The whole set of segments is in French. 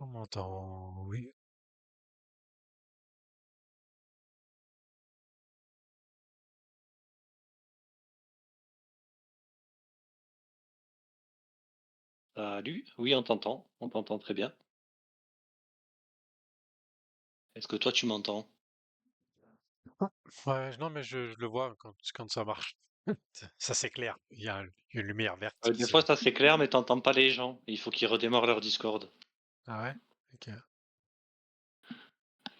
On m'entend, oui. Salut, oui, on t'entend très bien. Est-ce que toi tu m'entends? Ah, ouais, non, mais je le vois quand ça marche. Ça, c'est clair. Il y a une lumière verte Des fois qui. ça c'est clair, mais t'entends pas les gens. Il faut qu'ils redémarrent leur Discord. Ah ouais? Ok.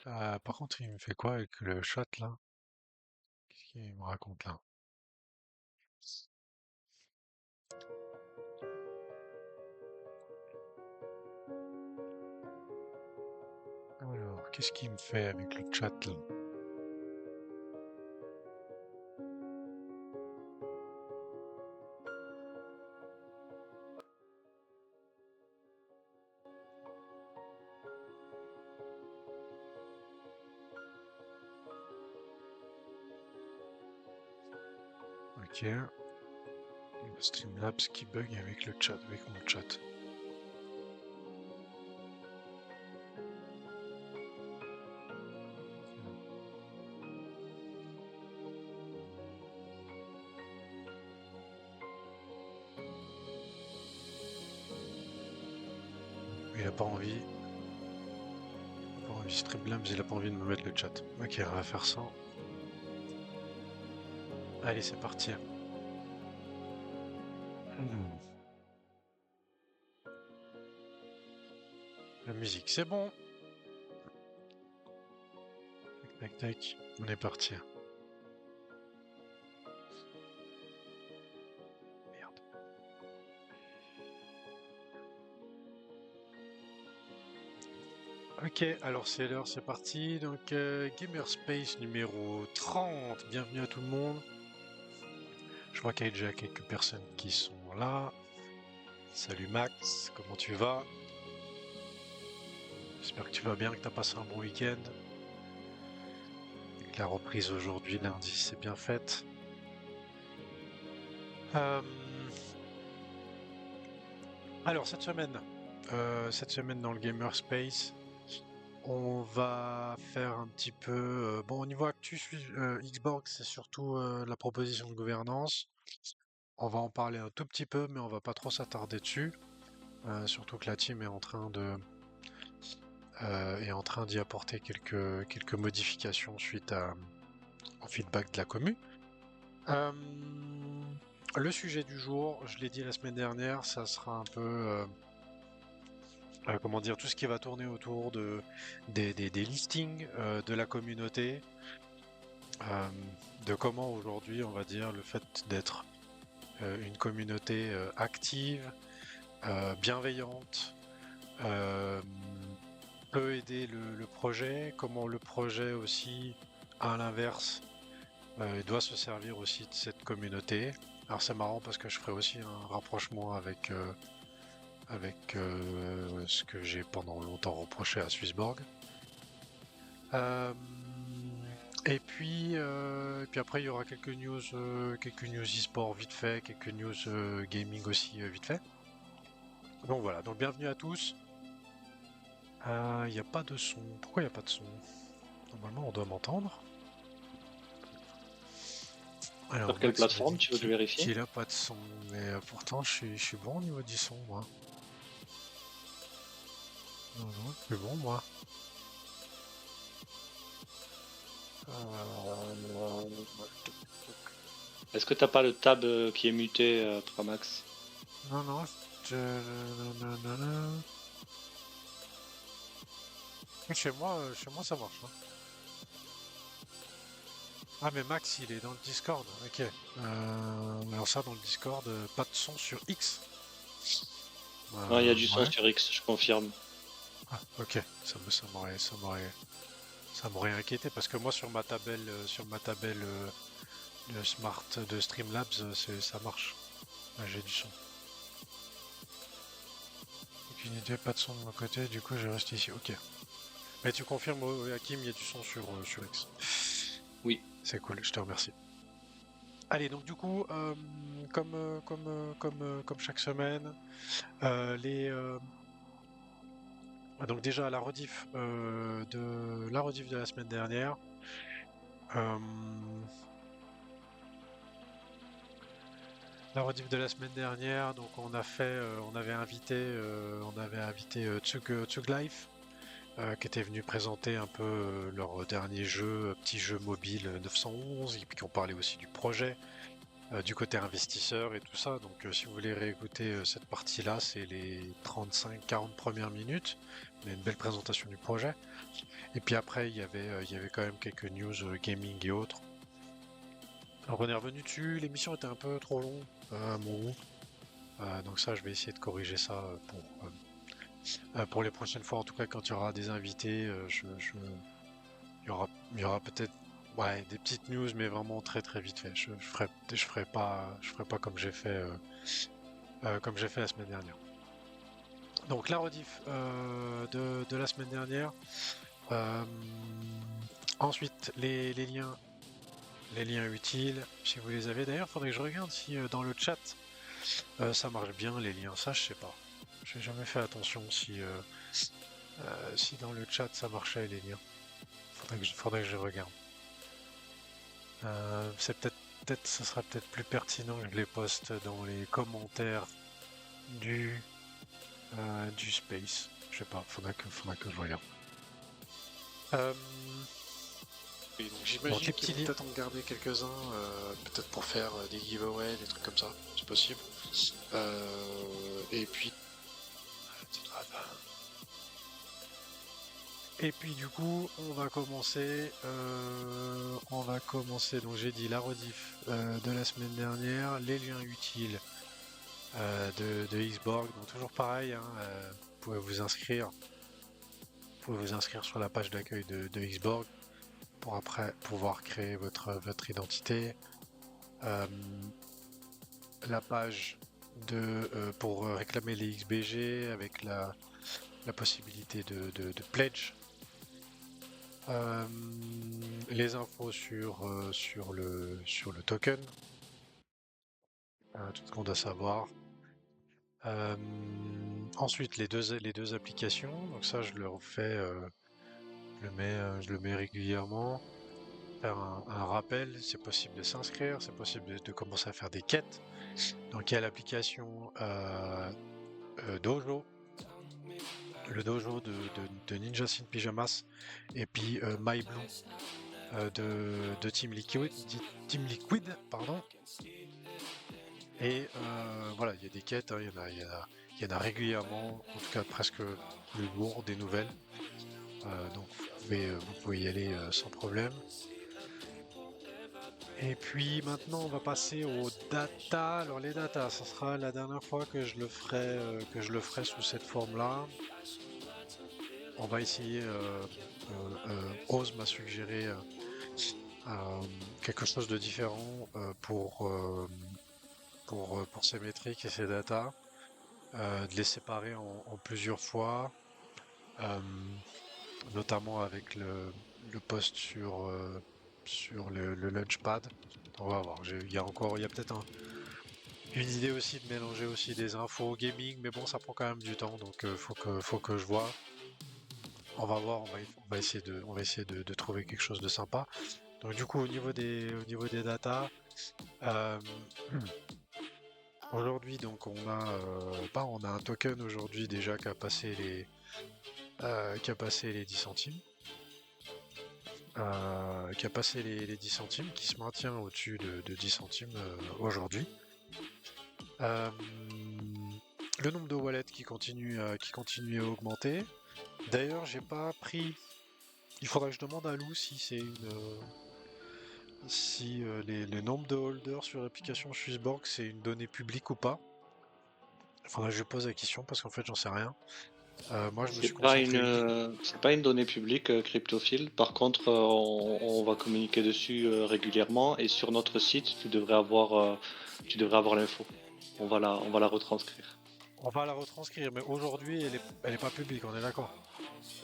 Par contre, il me fait quoi avec le chat là? Qu'est-ce qu'il me raconte là? Alors, qu'est-ce qu'il me fait avec le chat là? Ok. Streamlabs qui bug avec le chat, avec mon chat. Il a pas envie. Il a pas envie Streamlabs, il a pas envie de me mettre le chat. Ok, on va faire ça. Allez, c'est parti. Hmm. La musique, c'est bon. Tac, tac, tac. On est parti. Merde. Ok, alors c'est l'heure, c'est parti. Donc, Gamerspace numéro 30. Bienvenue à tout le monde. Je vois qu'il y a déjà quelques personnes qui sont là. Salut Max, comment tu vas? J'espère que tu vas bien, que tu as passé un bon week-end. Et que la reprise aujourd'hui, lundi, c'est bien faite. Euh, Alors, cette semaine dans le Gamerspace, on va faire un petit peu. Bon, au niveau actu, Xbox, c'est surtout la proposition de gouvernance. On va en parler un tout petit peu, mais on va pas trop s'attarder dessus. Surtout que la team est en train d'y apporter quelques modifications suite au feedback de la commu. Euh, le sujet du jour, je l'ai dit la semaine dernière, ça sera un peu, comment dire, tout ce qui va tourner autour des listings de la communauté, euh, de comment aujourd'hui, on va dire, le fait d'être une communauté active, bienveillante, euh, peut aider le projet, comment le projet aussi, à l'inverse, doit se servir aussi de cette communauté. Alors c'est marrant parce que je ferai aussi un rapprochement avec ce que j'ai pendant longtemps reproché à Swissborg. Euh, et puis après il y aura quelques news e-sport vite fait, quelques news gaming aussi vite fait. Donc voilà, donc bienvenue à tous. Il n'y a pas de son. Pourquoi il n'y a pas de son? Normalement on doit m'entendre. Alors Sur quelle Max me plateforme dit tu veux le vérifier? qu'il a pas de son, mais pourtant je suis bon au niveau du son, moi. Non, non, je suis bon, moi. Euh, Est-ce que t'as pas le tab qui est muté, Tramax? Non, non, je... non, non, non. Chez moi ça marche, hein. Ah, mais Max, il est dans le Discord. Ok. Alors ça, dans le Discord, pas de son sur X. Non, il y a du son Ouais. sur X, je confirme. Ah, ok. Ça m'aurait inquiété parce que moi, sur ma tabelle de Smart de Streamlabs, ça marche. Ouais, j'ai du son. Aucune idée, pas de son de mon côté. Du coup, je reste ici. Ok. Mais tu confirmes, Hakim, il y a du son sur X. Oui. C'est cool. Je te remercie. Allez, donc du coup, comme chaque semaine, les Donc déjà la rediff de la semaine dernière. La rediff de la semaine dernière, donc on avait invité Tsug Life, qui était venu présenter un peu leur dernier jeu, petit jeu mobile 911, et puis qui ont parlé aussi du projet, du côté investisseur et tout ça. Donc si vous voulez réécouter cette partie-là, c'est les 35-40 premières minutes, mais une belle présentation du projet. Et puis après, il y avait quand même quelques news gaming et autres. Alors on est revenu dessus, l'émission était un peu trop longue à mon goût. Donc ça, je vais essayer de corriger ça pour les prochaines fois. En tout cas, quand il y aura des invités, il y aura peut-être des petites news, mais vraiment très très vite fait. Je ferai pas comme j'ai fait la semaine dernière. Donc la rediff de la semaine dernière. Ensuite, les liens utiles, si vous les avez. D'ailleurs, faudrait que je regarde si dans le chat ça marche bien les liens. Ça, je sais pas. J'ai jamais fait attention si dans le chat ça marchait les liens. Faudrait que je regarde. C'est ce sera peut-être plus pertinent que je les poste dans les commentaires du space. Je sais pas. Faudra que je regarde. Oui, donc j'imagine qu'ils vont peut-être en garder quelques-uns, peut-être pour faire des giveaways, des trucs comme ça, c'est possible. Et puis du coup, on va commencer. Donc j'ai dit la rediff de la semaine dernière, les liens utiles de Xborg. Donc toujours pareil, hein, vous pouvez vous inscrire. Sur la page d'accueil de Xborg pour après pouvoir créer votre identité. La page pour réclamer les XBG avec la possibilité de pledge. Les infos sur le token, tout ce qu'on doit savoir. Ensuite, les deux applications. Donc ça, je le refais, je le mets régulièrement. Faire un rappel, c'est possible de s'inscrire, c'est possible de commencer à faire des quêtes. Donc il y a l'application Dojo, le dojo de Ninja Sin Pyjamas, et puis MyBlue de Team Liquid, pardon. Et voilà, il y a des quêtes, hein, il y en a régulièrement, en tout cas presque le lourd des nouvelles. Donc vous pouvez y aller sans problème. Et puis maintenant on va passer aux data. Alors les data, ça sera la dernière fois que je le ferai sous cette forme-là. On va essayer. Oz m'a suggéré quelque chose de différent pour ces métriques et ces data, de les séparer en plusieurs fois, notamment avec le post sur le Launchpad. On va voir. Il y a peut-être une idée aussi de mélanger aussi des infos gaming, mais bon, ça prend quand même du temps, donc faut que je vois. On va voir, on va essayer de trouver quelque chose de sympa. Donc du coup, au niveau des datas, aujourd'hui, donc on a un token aujourd'hui déjà qui a passé les 10 centimes. Qui a passé les 10 centimes, qui se maintient au-dessus de 10 centimes aujourd'hui. Le nombre de wallets qui continue à augmenter. D'ailleurs, j'ai pas pris. Il faudra que je demande à Lou si c'est le nombre de holders sur l'application Swissborg, c'est une donnée publique ou pas. Il faudra que je pose la question parce qu'en fait, j'en sais rien. Moi, je me suis concentré. C'est pas une donnée publique cryptophile. Par contre, on va communiquer dessus régulièrement et sur notre site, tu devrais avoir l'info. On va la retranscrire. On va la retranscrire, mais aujourd'hui, elle est pas publique, on est d'accord.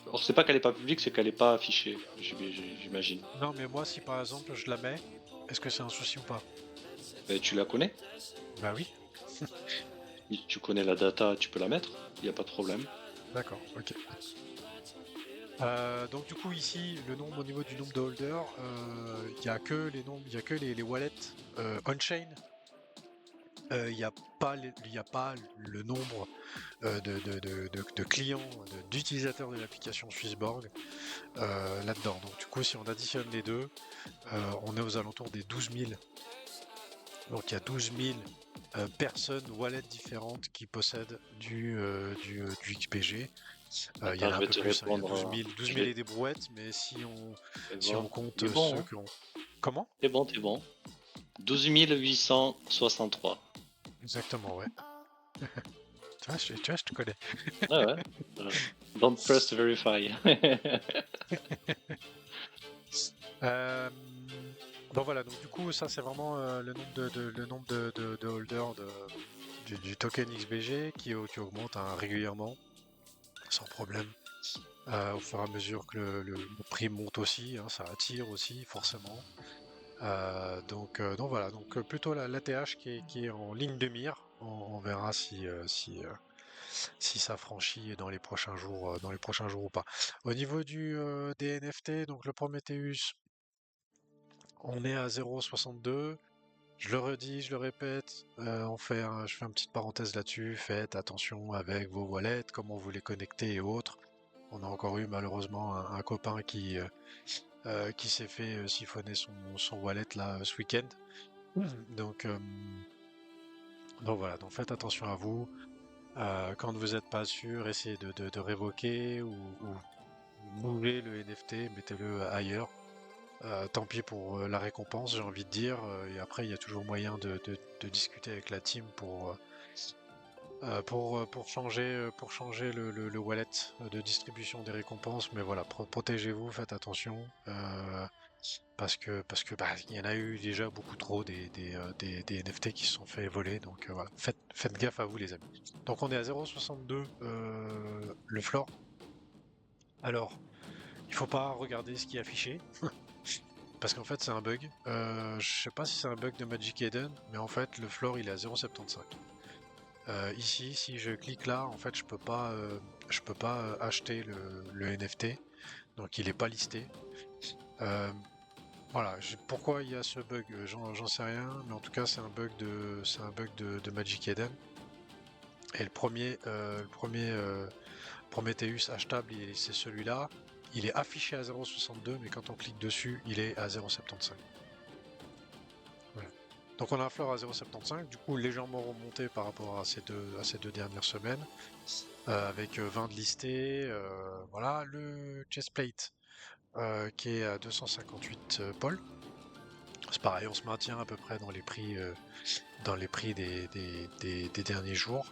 Alors, c'est pas qu'elle est pas publique, c'est qu'elle est pas affichée, j'imagine. Non, mais moi, si par exemple je la mets, est-ce que c'est un souci ou pas? Tu la connais? Bah oui. Si tu connais la data, tu peux la mettre, il n'y a pas de problème. D'accord, ok. Donc du coup ici, le nombre au niveau du nombre de holders, il y a que les nombres, il y a que les wallets on-chain. Il n'y a pas il y a pas le nombre de clients, d'utilisateurs de l'application Swissborg là-dedans. Donc du coup, si on additionne les deux, on est aux alentours des 12 000. Donc il y a 12 000 personnes, wallets différentes qui possèdent du XPG. Il y en Attends, a je un vais peu te plus, hein, il y a 12 répondre. 000, 12 Je 000 vais. et des brouettes, mais si on Bon. Il est compte bon, ceux hein. qui ont... Comment? T'es bon. 12 863. Exactement, ouais. Tu vois, je te connais. Ouais, ouais. Euh, Don't press verify. Euh, donc voilà, donc du coup, ça c'est vraiment le nombre le nombre de holders du token XBG qui augmente hein, régulièrement, sans problème, au fur et à mesure que le prix monte aussi, hein, ça attire aussi forcément. Donc voilà, donc plutôt l'ATH qui est en ligne de mire. On verra si ça franchit dans les prochains jours ou pas. Au niveau des NFT, donc le Prometheus, on est à 0,62. Je le redis, je le répète, je fais une petite parenthèse là-dessus. Faites attention avec vos wallets, comment vous les connectez et autres. On a encore eu malheureusement un copain qui s'est fait siphonner son wallet là ce week-end. Donc, euh, donc voilà, donc faites attention à vous. Quand vous n'êtes pas sûr, essayez de révoquer ou mouvez le NFT, mettez-le ailleurs. Tant pis pour la récompense, j'ai envie de dire. Et après, il y a toujours moyen de discuter avec la team pour changer le wallet de distribution des récompenses. Mais voilà, protégez-vous, faites attention. Parce que bah, il y en a eu déjà beaucoup trop des NFT qui se sont fait voler. Donc voilà, faites gaffe à vous, les amis. Donc on est à 0,62 le floor. Alors, il faut pas regarder ce qui est affiché. Parce qu'en fait, c'est un bug. Je sais pas si c'est un bug de Magic Eden, mais en fait, le floor il est à 0,75. Ici, si je clique là, en fait, je peux pas acheter le NFT, donc il est pas listé. Euh, voilà, pourquoi il y a ce bug, j'en sais rien, mais en tout cas, c'est un bug de Magic Eden. Et le premier Prometheus achetable, c'est celui-là. Il est affiché à 0,62, mais quand on clique dessus, il est à 0,75. Voilà. Donc on a un floor à 0,75, du coup légèrement remonté par rapport à ces deux dernières semaines, avec 20 de listés. Voilà, le chestplate qui est à 258 pôles. C'est pareil, on se maintient à peu près dans les prix des derniers jours.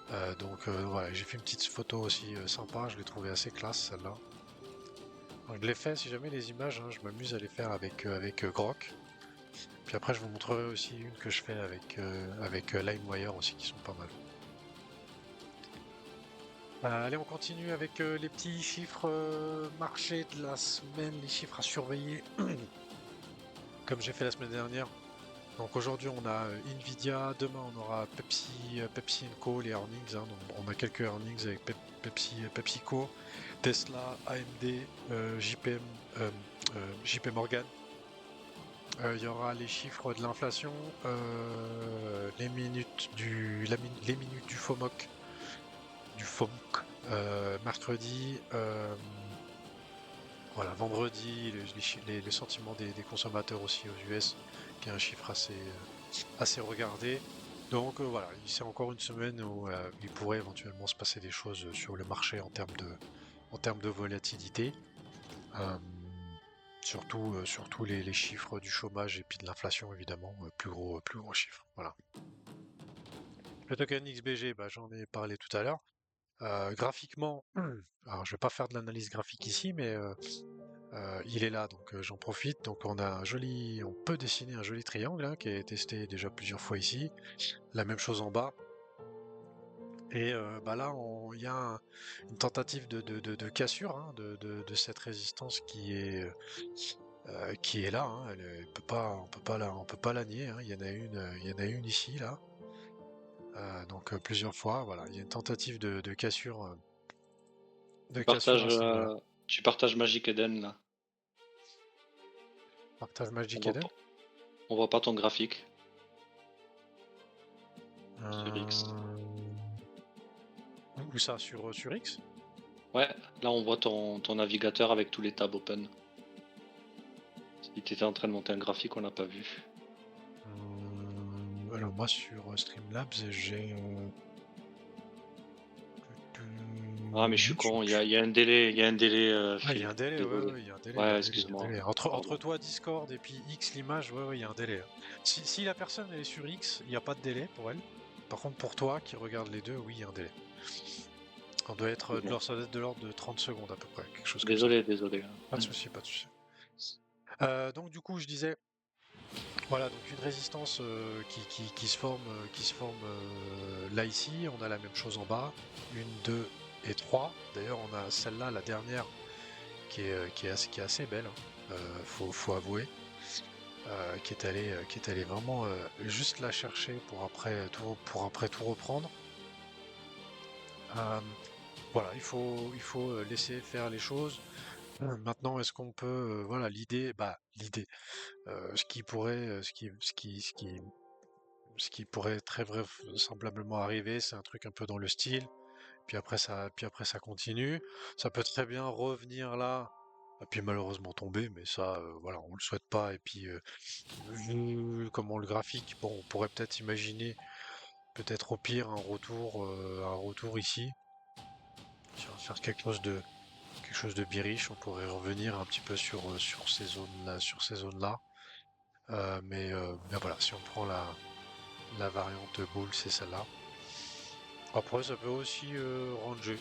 Voilà, j'ai fait une petite photo aussi sympa, je l'ai trouvé assez classe celle-là. Donc, je l'ai fait, si jamais les images, hein, je m'amuse à les faire avec Grok. Puis après, je vous montrerai aussi une que je fais avec LimeWire aussi, qui sont pas mal. Allez, on continue avec les petits chiffres marché de la semaine, les chiffres à surveiller, comme j'ai fait la semaine dernière. Donc aujourd'hui, on a Nvidia, demain on aura Pepsi Co, les earnings. Hein, donc, on a quelques earnings avec PepsiCo, Tesla, AMD, JP Morgan. Il y aura les chiffres de l'inflation, les minutes du FOMC mercredi. Voilà, vendredi, les sentiments des consommateurs aussi aux US, qui est un chiffre assez regardé. Donc voilà, c'est encore une semaine où il pourrait éventuellement se passer des choses sur le marché en termes de volatilité. Euh, surtout les chiffres du chômage et puis de l'inflation, évidemment, plus gros chiffres. Voilà. Le token XBG, bah, j'en ai parlé tout à l'heure. Graphiquement, alors je vais pas faire de l'analyse graphique ici, mais il est là, donc j'en profite. Donc on peut dessiner un joli triangle hein, qui est testé déjà plusieurs fois ici. La même chose en bas. Et bah là, il y a une tentative de cassure hein, de cette résistance qui est là. Hein. On peut pas la nier. Hein. Il y en a une ici là. Donc plusieurs fois. Voilà, il y a une tentative de cassure de cassure à ce niveau-là. Tu partages Magic Eden là. Partage On Magic voit Eden. pas, on voit pas ton graphique sur X. Où ça, sur X? Ouais, là on voit ton navigateur avec tous les tabs open. Si tu étais en train de monter un graphique, on l'a pas vu. Alors moi sur Streamlabs j'ai... Ah mais je suis con, il y a un délai, Ah, il y a un Phil. délai, Désolé. ouais, il y a un délai, il y a Ouais, un délai, il y a un excuse-moi. délai. Entre Pardon. toi Discord et puis X l'image, ouais, il y a un délai. Si la personne est sur X, il n'y a pas de délai pour elle. Par contre, pour toi qui regarde les deux, oui, il y a un délai. On doit être de l'ordre, ça doit être de l'ordre de 30 secondes à peu près, quelque chose comme ça. Désolé. Pas de souci, pas de souci. Donc du coup, je disais, voilà, donc une résistance qui se forme, là ici. On a la même chose en bas, 1, 2 et 3. D'ailleurs, on a celle-là, la dernière, qui est assez belle, hein, faut avouer, qui est allée vraiment juste la chercher pour après tout reprendre. Voilà, il faut laisser faire les choses. Maintenant, est-ce qu'on peut, voilà, l'idée, ce qui pourrait très vraisemblablement arriver, c'est un truc un peu dans le style. Puis après ça continue. Ça peut très bien revenir là, et puis malheureusement tomber, mais ça, voilà, on le souhaite pas. Et puis, vu comment le graphique, bon, on pourrait peut-être imaginer, peut-être au pire, un retour ici, faire quelque chose de bien riche. On pourrait revenir un petit peu sur ces zones-là, mais voilà, si on prend la variante boule, c'est celle-là. Après, ça peut aussi ranger.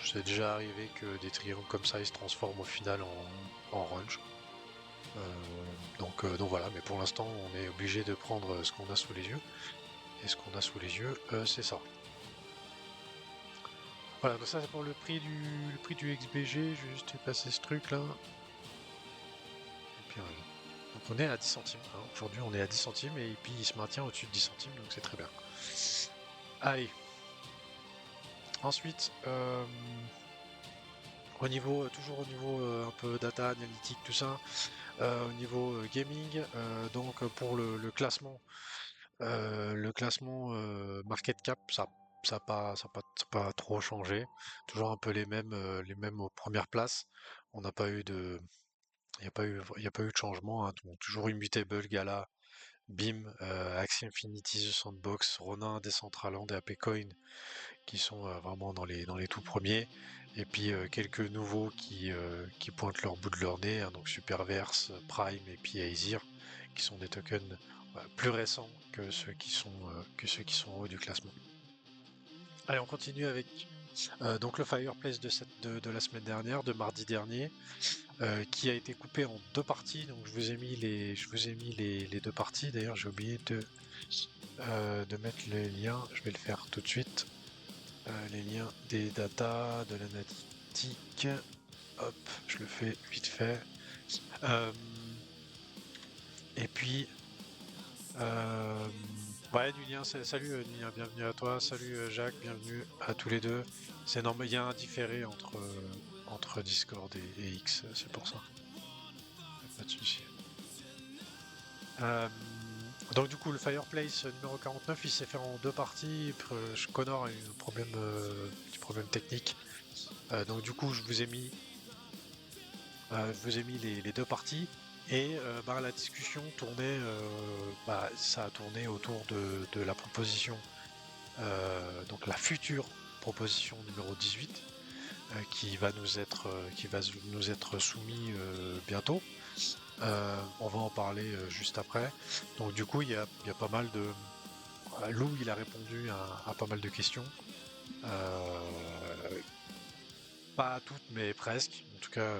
C'est déjà arrivé que des triangles comme ça ils se transforment au final en range. Donc voilà, mais pour l'instant on est obligé de prendre ce qu'on a sous les yeux. Et ce qu'on a sous les yeux, c'est ça. Voilà, donc ça c'est pour le prix du XBG, je vais juste passer ce truc là. Et puis voilà. Donc on est à 10 centimes. Hein. Aujourd'hui on est à 10 centimes et puis il se maintient au-dessus de 10 centimes, donc c'est très bien. Allez. Ensuite, toujours au niveau un peu data, analytique, tout ça, au niveau gaming, donc pour le classement, market cap, ça a pas trop changé. Toujours un peu les mêmes aux premières places. On n'a pas eu de, il y a pas eu de changement. Hein. Donc, toujours Immutable, Gala, BIM, Axie Infinity, The Sandbox, Ronin, Decentraland et APCoin qui sont vraiment dans les tout premiers. Et puis quelques nouveaux qui pointent leur bout de leur nez, hein, donc Superverse, Prime et puis Aesir, qui sont des tokens plus récents que ceux qui sont en haut du classement. Allez, on continue avec donc le Fireplace de la semaine dernière, de mardi dernier, qui a été coupé en deux parties. Donc je vous ai mis les deux parties. D'ailleurs, j'ai oublié de mettre les liens. Je vais le faire tout de suite. Les liens des data, de l'analytique. Hop, je le fais vite fait. Et puis, ouais, Nulien, salut Nulien, bienvenue à toi. Salut Jacques, bienvenue à tous les deux. C'est normal, il y a un différé entre Discord et X, c'est pour ça. Pas de souci. Donc du coup, le Fireplace numéro 49, il s'est fait en deux parties. Connor a eu un petit problème technique. Donc du coup, je vous ai mis les deux parties et la discussion tournait, ça a tourné autour de la proposition, donc la future proposition numéro 18 qui va nous être soumis bientôt. On va en parler juste après. Donc du coup, il y a pas mal de... Lou, il a répondu à pas mal de questions. Pas à toutes, mais presque. En tout cas,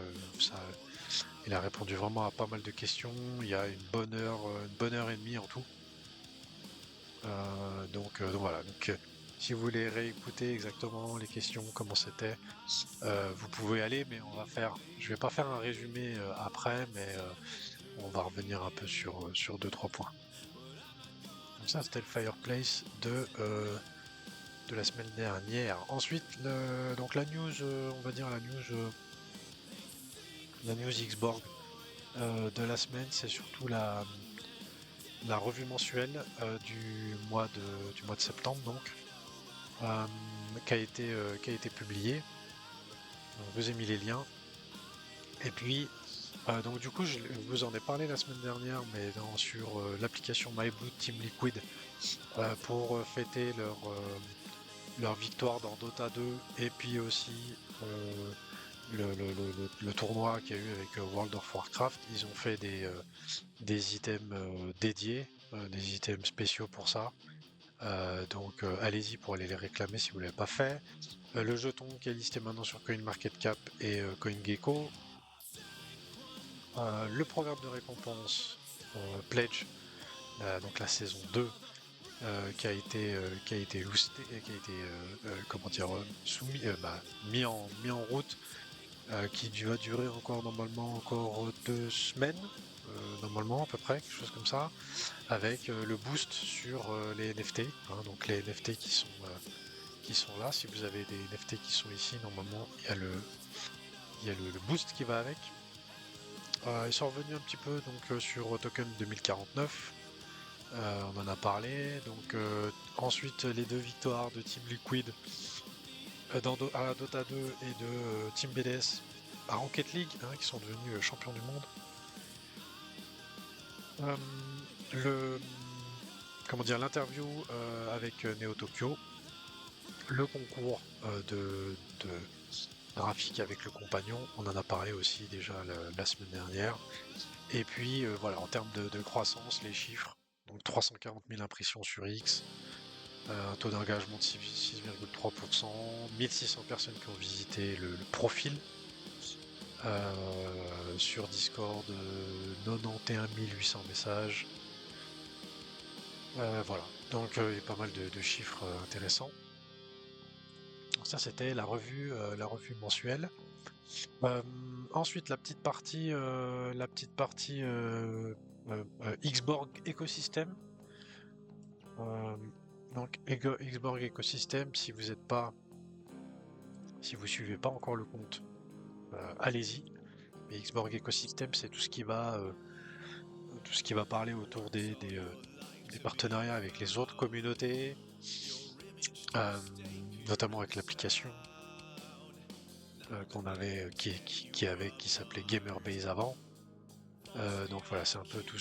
il a répondu vraiment à pas mal de questions. Il y a une bonne heure et demie en tout. Donc voilà. Donc, si vous voulez réécouter exactement les questions, comment c'était, vous pouvez aller. Mais je vais pas faire un résumé après, mais on va revenir un peu sur 2-3 points. Donc ça, c'était le Fireplace de la semaine dernière. Ensuite, donc la news, on va dire la news Xborg de la semaine, c'est surtout la revue mensuelle du mois de septembre, donc qui a été publiée. Donc, je vous ai mis les liens. Et puis, donc du coup, je vous en ai parlé la semaine dernière, mais sur l'application MyBlue Team Liquid pour fêter leur victoire dans Dota 2 et puis aussi le tournoi qu'il y a eu avec World of Warcraft. Ils ont fait des items dédiés, des items spéciaux pour ça. Donc allez-y pour aller les réclamer si vous ne l'avez pas fait. Le jeton qui est listé maintenant sur CoinMarketCap et CoinGecko. Le programme de récompense Pledge, donc la saison 2, qui a été boosté, qui a été comment dire soumis, mis en route, qui va durer normalement 2 semaines, normalement à peu près, quelque chose comme ça, avec le boost sur les NFT, hein, donc les NFT qui sont là. Si vous avez des NFT qui sont ici, normalement il y a le boost qui va avec. Ils sont revenus un petit peu donc sur Token 2049. On en a parlé. Donc ensuite les 2 victoires de Team Liquid à Dota 2 et de Team BDS à Rocket League, hein, qui sont devenus champions du monde. L'interview avec Neo Tokyo, le concours de graphique avec le compagnon, on en a parlé aussi déjà la semaine dernière. Et puis voilà, en termes de croissance, les chiffres, donc 340 000 impressions sur X, un taux d'engagement de 6,3%, 1600 personnes qui ont visité le profil. Sur Discord, 91 800 messages. Voilà, donc il y a pas mal de chiffres intéressants. Donc ça c'était la revue mensuelle. Ensuite la petite partie Xborg Ecosystem. Donc Xborg Ecosystem, si vous suivez pas encore le compte, allez-y. Mais Xborg Ecosystem, c'est tout ce qui va parler autour des partenariats avec les autres communautés, notamment avec l'application qu'on avait, qui s'appelait Gamerbase avant. Donc voilà, c'est un peu tout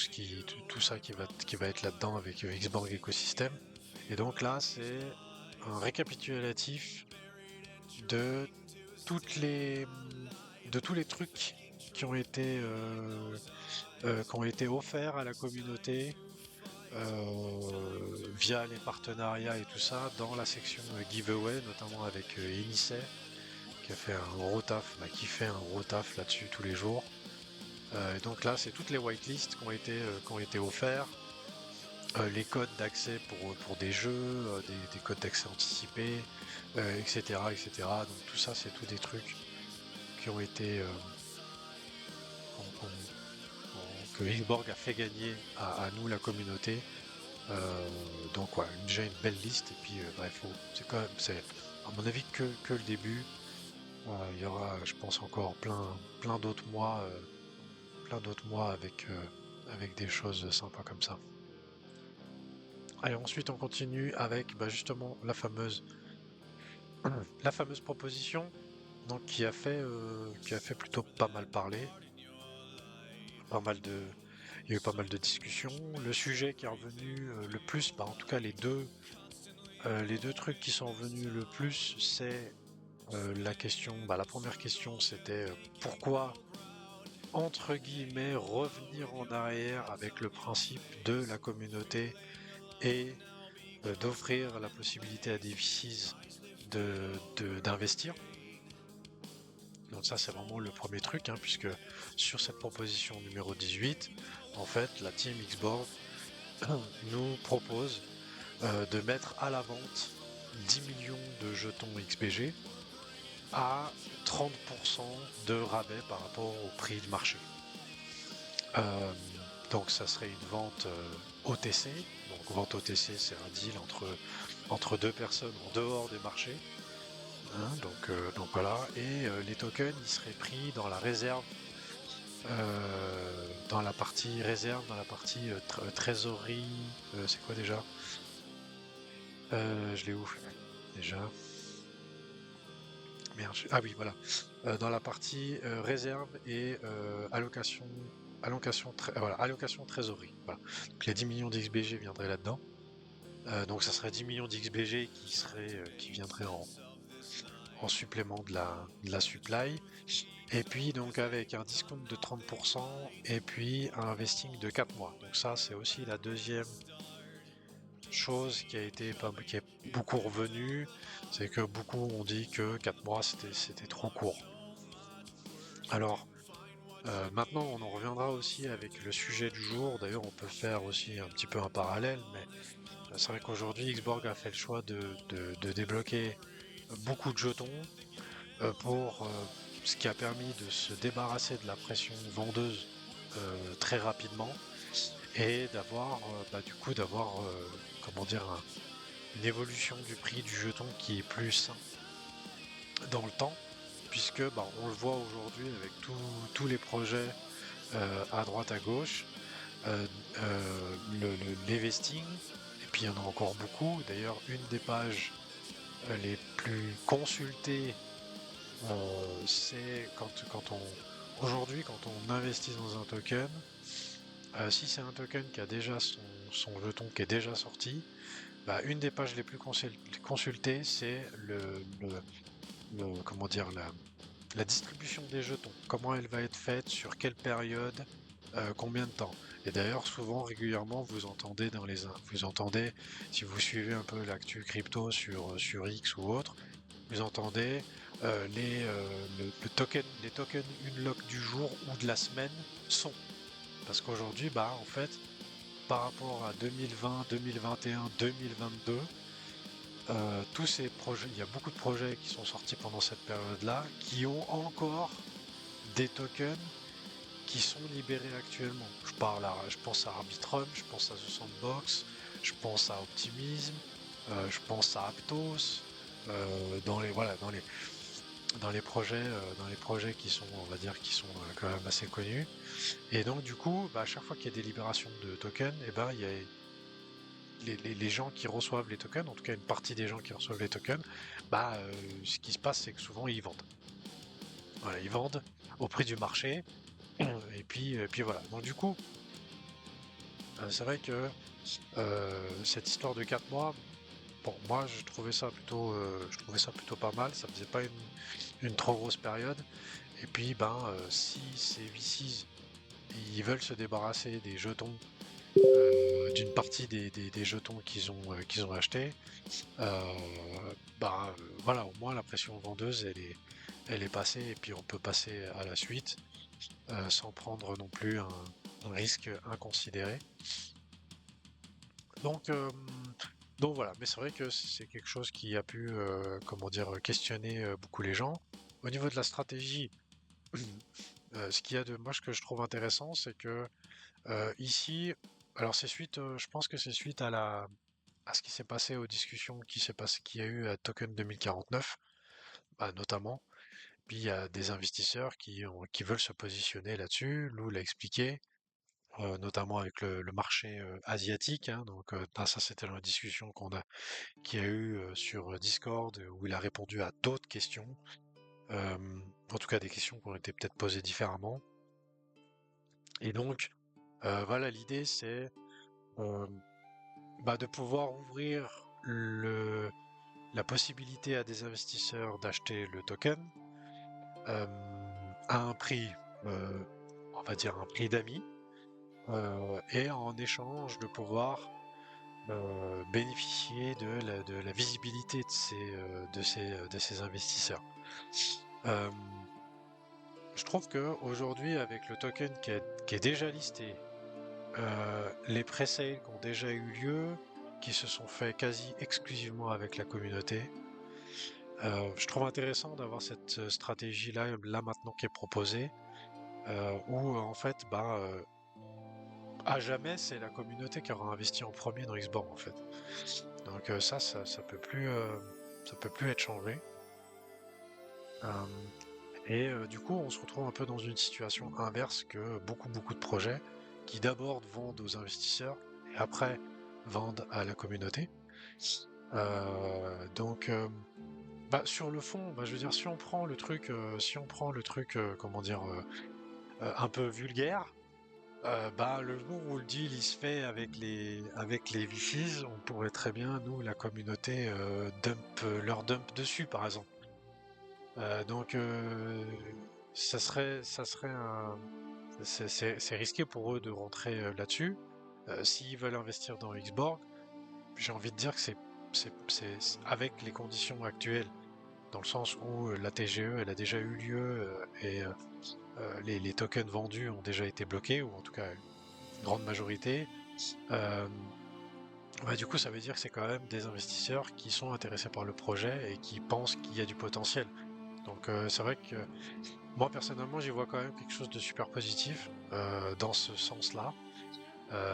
ça qui va être là-dedans avec Xborg Ecosystem. Et donc là, c'est un récapitulatif de tous les trucs qui ont été offerts à la communauté via les partenariats et tout ça dans la section giveaway, notamment avec Inicet qui fait un gros taf là-dessus tous les jours. Et donc là, c'est toutes les whitelists qui ont été offerts, les codes d'accès pour des jeux, des codes d'accès anticipés, etc., etc. Donc tout ça, c'est tout des trucs qui ont été que Xborg a fait gagner à nous, la communauté. Donc voilà, déjà une belle liste. Et puis bref, c'est à mon avis que le début. Il y aura, je pense, encore plein d'autres mois, avec des choses sympas comme ça. Allez, ensuite on continue avec justement la fameuse proposition, donc qui a fait plutôt pas mal parler, il y a eu pas mal de discussions. Le sujet qui est revenu le plus, en tout cas les deux trucs qui sont revenus le plus, c'est la question. La première question, c'était pourquoi, entre guillemets, revenir en arrière avec le principe de la communauté et d'offrir la possibilité à des VCs d'investir. Donc ça, c'est vraiment le premier truc, puisque sur cette proposition numéro 18, en fait, la team Xborg nous propose de mettre à la vente 10 millions de jetons XBG à 30% de rabais par rapport au prix de marché. Donc ça serait une vente OTC. Donc vente OTC, c'est un deal entre entre deux personnes en dehors des marchés. Hein, donc voilà, et les tokens ils seraient pris dans la réserve, dans la partie réserve, dans la partie trésorerie, c'est quoi déjà? Je l'ai où déjà? Merde, ah oui, voilà. Dans la partie réserve et voilà, allocation trésorerie. Voilà. Donc les 10 millions d'XBG viendraient là-dedans. Donc ça serait 10 millions d'XBG qui viendraient en supplément de la supply. Et puis donc avec un discount de 30% et puis un vesting de 4 mois. Donc ça c'est aussi la deuxième chose qui est beaucoup revenue, c'est que beaucoup ont dit que 4 mois c'était trop court. Alors maintenant on en reviendra aussi avec le sujet du jour, d'ailleurs on peut faire aussi un petit peu un parallèle, mais c'est vrai qu'aujourd'hui Xborg a fait le choix de débloquer beaucoup de jetons pour ce qui a permis de se débarrasser de la pression vendeuse très rapidement et d'avoir du coup d'avoir comment dire une évolution du prix du jeton qui est plus sain dans le temps, puisque on le voit aujourd'hui avec tous les projets à droite à gauche, euh, les vestings, et puis il y en a encore beaucoup. D'ailleurs, une des pages les plus consultées, c'est quand on aujourd'hui quand on investit dans un token, si c'est un token qui a déjà son jeton qui est déjà sorti, une des pages les plus consultées, c'est comment dire, la distribution des jetons. Comment elle va être faite, sur quelle période, combien de temps. Et d'ailleurs, souvent, régulièrement, vous entendez, si vous suivez un peu l'actu crypto sur X ou autre, vous entendez les tokens unlock du jour ou de la semaine sont. Parce qu'aujourd'hui, en fait, par rapport à 2020, 2021, 2022, tous ces projets, il y a beaucoup de projets qui sont sortis pendant cette période-là, qui ont encore des tokens qui sont libérés actuellement. Je pense à Arbitrum, je pense à The Sandbox, je pense à Optimism, je pense à Aptos, voilà, dans les projets qui sont, on va dire, qui sont quand même assez connus. Et donc du coup, à chaque fois qu'il y a des libérations de tokens, et il y a les gens qui reçoivent les tokens, en tout cas une partie des gens qui reçoivent les tokens, ce qui se passe, c'est que souvent ils vendent. Voilà, ils vendent au prix du marché, et puis voilà. Donc du coup, c'est vrai que cette histoire de 4 mois, bon, moi je trouvais ça plutôt pas mal. Ça faisait pas une trop grosse période. Et puis, si ces VCs ils veulent se débarrasser des jetons, d'une partie des jetons qu'ils ont achetés, voilà, au moins la pression vendeuse elle est passée et puis on peut passer à la suite sans prendre non plus un risque inconsidéré. Donc, euh, donc voilà, mais c'est vrai que c'est quelque chose qui a pu, comment dire, questionner beaucoup les gens. Au niveau de la stratégie, ce qu'il y a de moi, ce que je trouve intéressant, c'est que ici, alors c'est suite, je pense que c'est suite à ce qui s'est passé aux discussions qu'il y a eu à Token 2049, notamment. Puis il y a des investisseurs qui veulent se positionner là-dessus. Lou l'a expliqué, notamment avec le marché asiatique. Hein, donc ça, c'était la discussion qu'il y a eu sur Discord, où il a répondu à d'autres questions. Euh, En tout cas, des questions qui ont été peut-être posées différemment. Et donc, voilà, l'idée, c'est euh, de pouvoir ouvrir la possibilité à des investisseurs d'acheter le token euh, à un prix, euh, on va dire un prix d'amis, et en échange de pouvoir bénéficier de la visibilité de ces investisseurs. Euh, je trouve que aujourd'hui, avec le token qui est déjà listé, les pré-sales qui ont déjà eu lieu, qui se sont faits quasi exclusivement avec la communauté, je trouve intéressant d'avoir cette stratégie-là, là maintenant qui est proposée, où en fait, à jamais, c'est la communauté qui aura investi en premier dans Xborg en fait. Donc ça peut plus être changé. Et du coup, on se retrouve un peu dans une situation inverse que beaucoup de projets qui d'abord vendent aux investisseurs et après vendent à la communauté. Donc, sur le fond, je veux dire, si on prend le truc, comment dire, un peu vulgaire, le jour où le deal il se fait avec les VCs, on pourrait très bien, nous, la communauté, leur dump dessus, par exemple. Donc, ça serait c'est risqué pour eux de rentrer là-dessus. S'ils veulent investir dans Xborg, j'ai envie de dire que c'est avec les conditions actuelles, dans le sens où la TGE elle a déjà eu lieu et les tokens vendus ont déjà été bloqués, ou en tout cas une grande majorité. Euh, du coup, ça veut dire que c'est quand même des investisseurs qui sont intéressés par le projet et qui pensent qu'il y a du potentiel. Donc c'est vrai que moi personnellement j'y vois quand même quelque chose de super positif dans ce sens-là.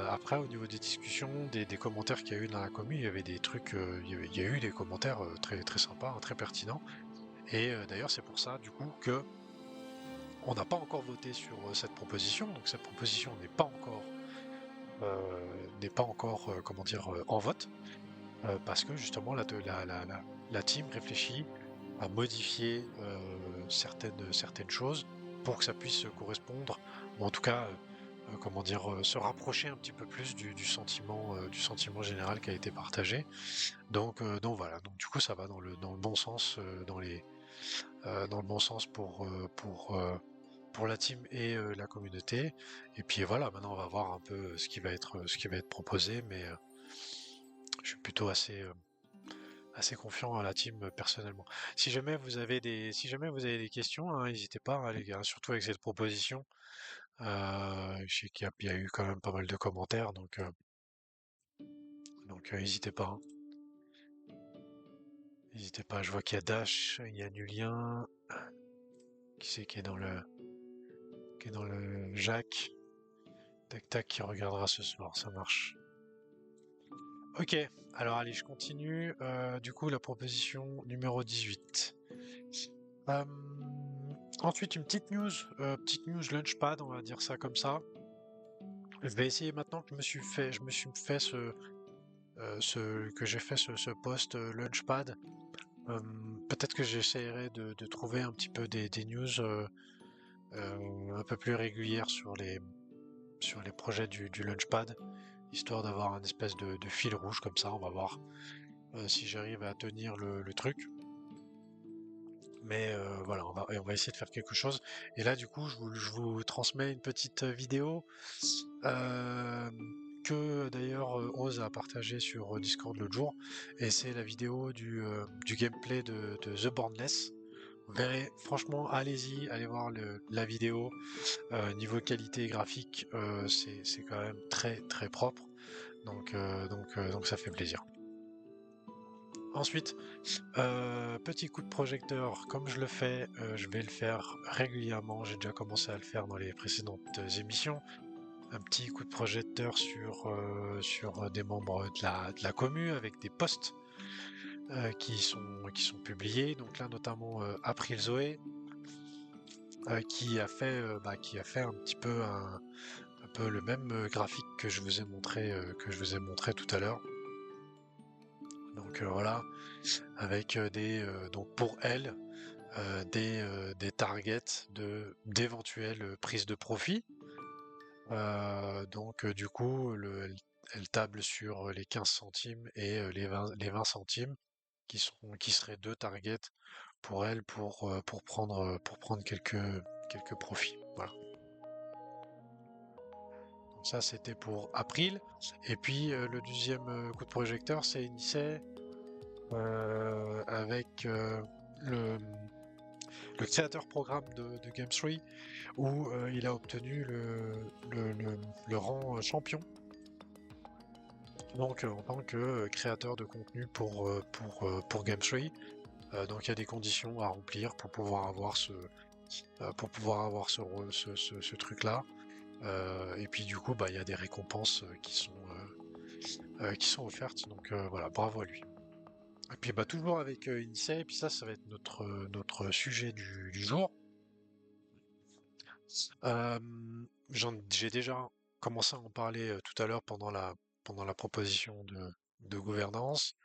Après, au niveau des discussions, des commentaires qu'il y a eu dans la commune, il y avait des trucs, il y a eu des commentaires très sympas, hein, très pertinents. Et d'ailleurs, c'est pour ça, du coup, que on n'a pas encore voté sur cette proposition. Donc cette proposition n'est pas encore, comment dire, en vote, parce que justement la team réfléchit à modifier certaines choses pour que ça puisse correspondre, ou en tout cas, comment dire, se rapprocher un petit peu plus du sentiment général qui a été partagé. Donc voilà, donc du coup ça va dans le bon sens, dans le bon sens pour la team et la communauté. Et puis voilà, maintenant on va voir un peu ce qui va être proposé, mais je suis plutôt assez confiant à la team personnellement. Si jamais vous avez des questions, hein, n'hésitez pas, hein, les gars, surtout avec cette proposition. Je sais il y a eu quand même pas mal de commentaires, donc n'hésitez pas, hein. N'hésitez pas. Je vois qu'il y a Dash, il y a Nulien, qui c'est qui est dans le Jacques. Tac tac, qui regardera ce soir, ça marche. Ok, alors allez, je continue. Du coup, la proposition numéro 18. Euh, Ensuite, une petite news Launchpad, on va dire ça comme ça. Je vais essayer maintenant que je me suis fait que j'ai fait ce post Launchpad. Euh, Peut-être que j'essaierai de trouver un petit peu des news un peu plus régulières sur les projets du Launchpad, histoire d'avoir un espèce de fil rouge comme ça. On va voir si j'arrive à tenir le truc. Mais voilà, on va essayer de faire quelque chose. Et là, du coup, je vous transmets une petite vidéo euh, que d'ailleurs Oz a partagé sur Discord l'autre jour. Et c'est la vidéo du gameplay de The Boundless. Vous verrez, franchement, allez-y, allez voir la vidéo. Niveau qualité graphique, c'est quand même très propre. Donc ça fait plaisir. Ensuite, petit coup de projecteur, comme je le fais, je vais le faire régulièrement. J'ai déjà commencé à le faire dans les précédentes émissions. Un petit coup de projecteur sur des membres de la commu avec des posts qui sont publiés. Donc là, notamment April Zoé, qui a fait un petit peu un peu le même graphique que je vous ai montré tout à l'heure. Donc voilà, avec donc pour elle des targets d'éventuelles prises de profit. Donc du coup, elle table sur les 15 centimes et les 20 centimes qui seraient deux targets pour elle pour prendre quelques profits. Voilà. Donc ça c'était pour April. Et puis le deuxième coup de projecteur, c'est Inissé avec le créateur programme de Game3 où il a obtenu le rang champion. Donc en tant que créateur de contenu pour Game3. Donc il y a des conditions à remplir pour pouvoir avoir ce truc-là. Et puis du coup, il y a des récompenses qui sont offertes. Donc voilà, bravo à lui. Et puis bah toujours avec Initial, et puis ça va être notre sujet du jour. J'ai déjà commencé à en parler tout à l'heure pendant la proposition de gouvernance.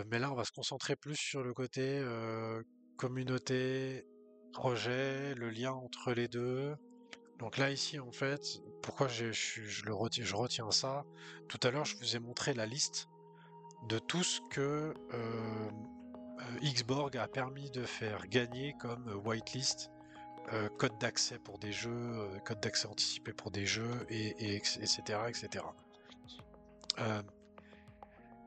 Mais là, on va se concentrer plus sur le côté communauté, projet, le lien entre les deux. Donc là, ici, en fait, pourquoi je retiens ça? Tout à l'heure, je vous ai montré la liste de tout ce que Xborg a permis de faire gagner comme whitelist, code d'accès pour des jeux, code d'accès anticipé pour des jeux, etc., etc.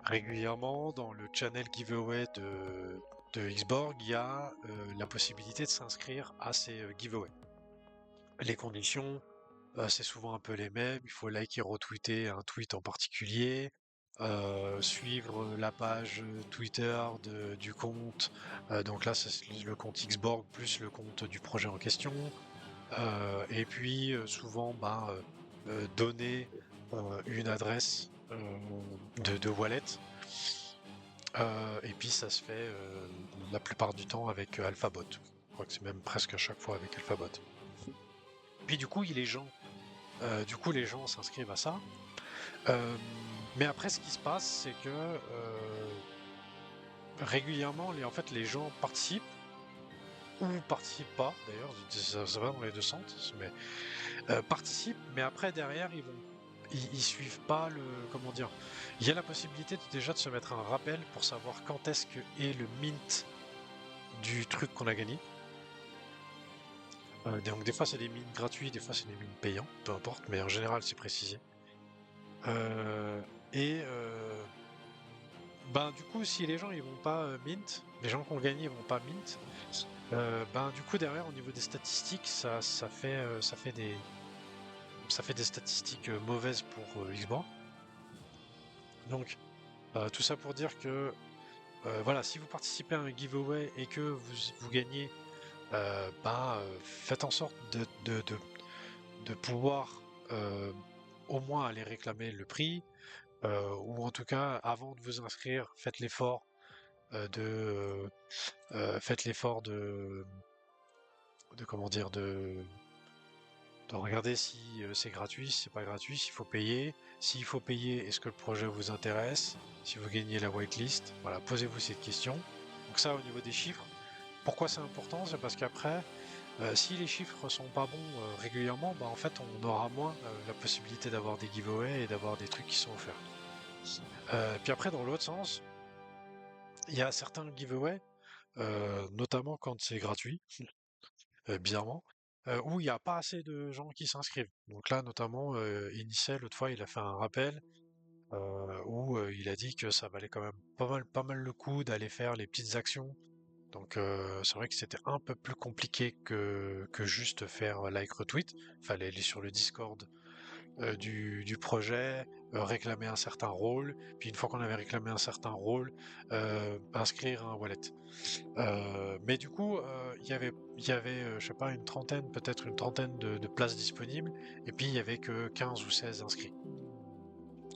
Régulièrement, dans le channel giveaway de Xborg, il y a la possibilité de s'inscrire à ces giveaways. Les conditions, c'est souvent un peu les mêmes. Il faut liker et retweeter un tweet en particulier, suivre la page Twitter du compte. Donc là, c'est le compte Xborg plus le compte du projet en question. Et puis souvent, donner une adresse de wallet. Et puis ça se fait la plupart du temps avec Alphabot. Je crois que c'est même presque à chaque fois avec Alphabot. Puis du coup, les gens s'inscrivent à ça. Mais après, ce qui se passe, c'est que régulièrement, les gens participent ou participent pas. D'ailleurs, ça va dans les deux sens, mais participent. Mais après, derrière, ils suivent pas comment dire. Il y a la possibilité déjà de se mettre un rappel pour savoir quand est-ce que est le mint du truc qu'on a gagné. Donc des fois c'est des mines gratuits, des fois c'est des mines payants, peu importe, mais en général c'est précisé. Du coup, si les gens ils vont pas mint, les gens qui ont gagné ils vont pas mint, du coup derrière au niveau des statistiques, ça fait des statistiques mauvaises pour Xbox. Donc tout ça pour dire que voilà, si vous participez à un giveaway et que vous gagnez, faites en sorte de pouvoir au moins aller réclamer le prix, ou en tout cas, avant de vous inscrire, faites l'effort de comment dire, de regarder si c'est gratuit, si c'est pas gratuit, s'il faut payer. S'il faut payer, est-ce que le projet vous intéresse? Si vous gagnez la whitelist, voilà, posez-vous cette question. Donc ça, au niveau des chiffres, pourquoi c'est important? C'est parce qu'après, si les chiffres sont pas bons régulièrement, en fait, on aura moins la possibilité d'avoir des giveaways et d'avoir des trucs qui sont offerts. Puis après, dans l'autre sens, il y a certains giveaways, notamment quand c'est gratuit, bizarrement, où il n'y a pas assez de gens qui s'inscrivent. Donc là, notamment, Initial, l'autre fois, il a fait un rappel où il a dit que ça valait quand même pas mal le coup d'aller faire les petites actions. Donc c'est vrai que c'était un peu plus compliqué que juste faire like retweet. Fallait aller sur le Discord du projet, réclamer un certain rôle, puis une fois qu'on avait réclamé un certain rôle, inscrire un wallet. Mais du coup, il y avait je sais pas, peut-être une trentaine de places disponibles, et puis il y avait que 15 ou 16 inscrits.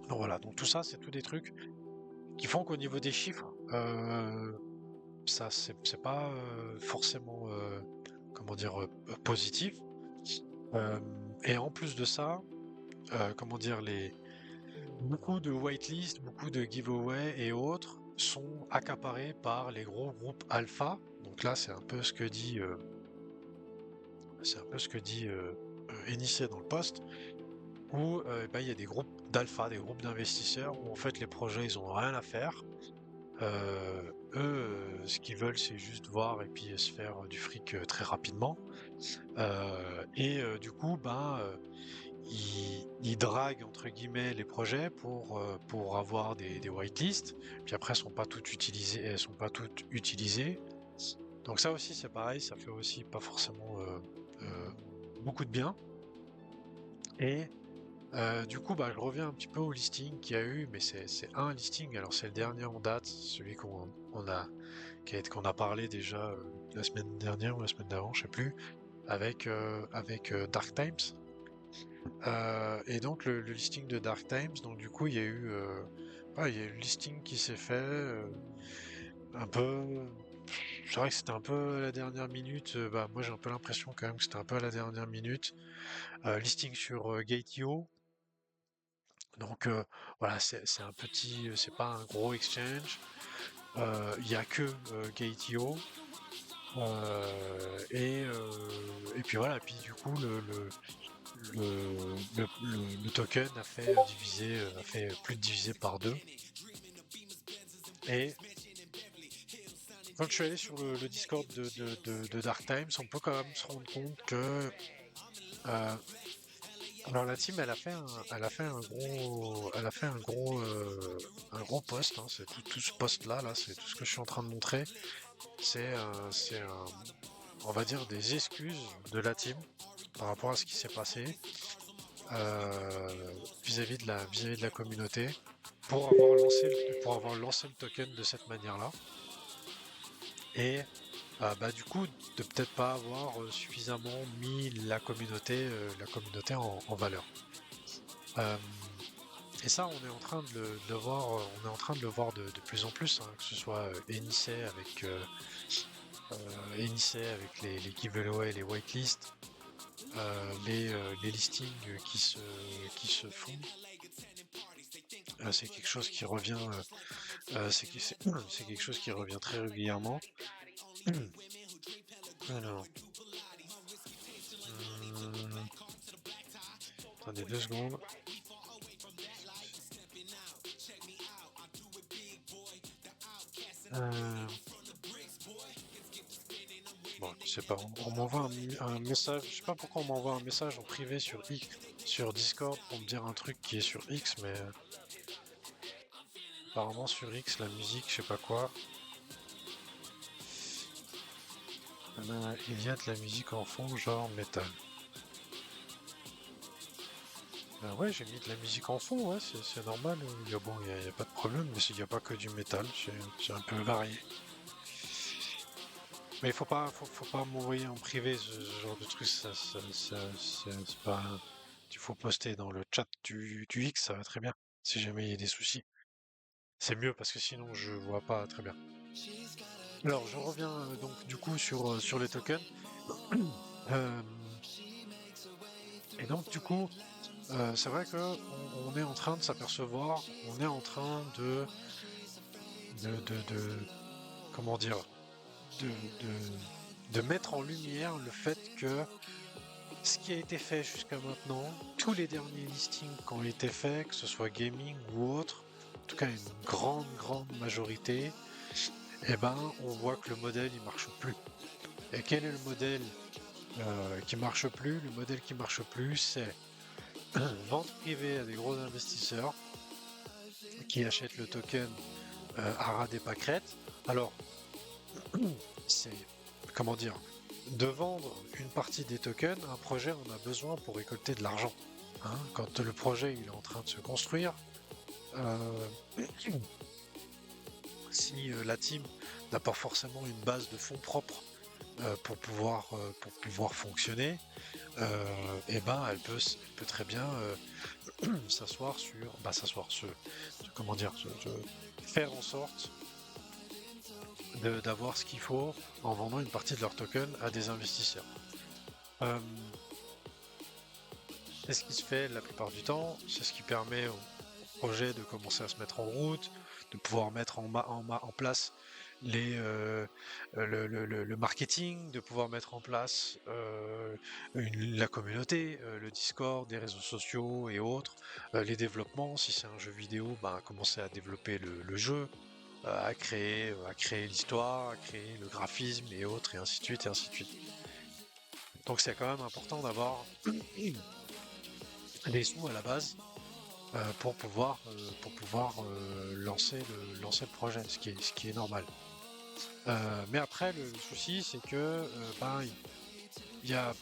Donc voilà, donc tout ça, c'est tous des trucs qui font qu'au niveau des chiffres, ça c'est pas forcément comment dire positif. Et en plus de ça, comment dire, beaucoup de whitelist, beaucoup de giveaway et autres sont accaparés par les gros groupes alpha. Donc là, c'est un peu ce que dit Initié dans le post, où il y a des groupes d'alpha, des groupes d'investisseurs, où en fait les projets ils ont rien à faire. Eux, ce qu'ils veulent, c'est juste voir et puis se faire du fric très rapidement. Du coup, ils draguent entre guillemets les projets pour avoir des whitelists. Puis après, elles sont pas toutes utilisées. Donc ça aussi, c'est pareil, ça fait aussi pas forcément beaucoup de bien. Et du coup, je reviens un petit peu au listing qu'il y a eu, mais c'est un listing. Alors c'est le dernier en date, celui qu'on a parlé déjà la semaine dernière ou la semaine d'avant, je sais plus, avec Dark Times. Et donc le listing de Dark Times, donc du coup il y a eu le listing qui s'est fait un peu. C'est vrai que c'était un peu à la dernière minute. Bah moi j'ai un peu l'impression quand même que c'était un peu à la dernière minute. Listing sur Gate.io. Donc voilà, c'est un petit, c'est pas un gros exchange. Il y a que Gate.io. Et puis voilà, puis du coup le token a fait a fait plus de diviser par deux. Et quand je suis allé sur le Discord de Dark Times, on peut quand même se rendre compte que alors la team, un gros post. Hein, c'est tout ce post là, c'est tout ce que je suis en train de montrer. C'est on va dire des excuses de la team par rapport à ce qui s'est passé vis-à-vis de la communauté pour avoir lancé le token de cette manière-là. Et bah du coup de peut-être pas avoir suffisamment mis la communauté en valeur. Et ça, on est en train de le voir, on est en train de le voir de plus en plus, hein, que ce soit Enice avec les giveaways, les whitelists, les listings qui se font. C'est quelque chose qui revient, c'est quelque chose qui revient très régulièrement. Alors, attendez 2 secondes. Bon, je sais pas, on m'envoie un message, je sais pas pourquoi on m'envoie un message en privé sur Discord pour me dire un truc qui est sur X, mais apparemment sur X, la musique, je sais pas quoi. Il y a de la musique en fond, genre métal. Ben ouais, j'ai mis de la musique en fond, ouais, c'est normal. Il y a, bon, y a pas de problème, mais il n'y a pas que du métal, c'est un peu varié. Mais il faut pas m'envoyer en privé ce genre de truc, c'est pas. Il faut poster dans le chat du X, ça va très bien. Si jamais il y a des soucis. C'est mieux parce que sinon je vois pas très bien. Alors je reviens donc du coup sur les tokens. Euh, et donc du coup, c'est vrai que on est en train de s'apercevoir, on est en train de comment dire, de, de mettre en lumière le fait que ce qui a été fait jusqu'à maintenant, tous les derniers listings qui ont été faits, que ce soit gaming ou autre, en tout cas une grande majorité, eh ben on voit que le modèle il marche plus. Et quel est le modèle qui marche plus? Le modèle qui marche plus, c'est vente privée à des gros investisseurs qui achètent le token à ras des pâquerettes. Alors, c'est, comment dire, de vendre une partie des tokens, un projet en a besoin pour récolter de l'argent. Hein. Quand le projet il est en train de se construire, euh, si la team n'a pas forcément une base de fonds propres pour pouvoir fonctionner, et ben elle peut très bien s'asseoir sur, comment dire, faire en sorte d'avoir ce qu'il faut en vendant une partie de leur token à des investisseurs. C'est ce qui se fait la plupart du temps, c'est ce qui permet au projet de commencer à se mettre en route, de pouvoir mettre en place le marketing, de pouvoir mettre en place la communauté, le Discord, des réseaux sociaux et autres, les développements, si c'est un jeu vidéo, commencer à développer le jeu, à créer l'histoire, à créer le graphisme et autres, et ainsi de suite, et ainsi de suite. Donc c'est quand même important d'avoir des sous à la base pour pouvoir lancer le projet, ce qui est normal. Mais après le souci c'est que il y a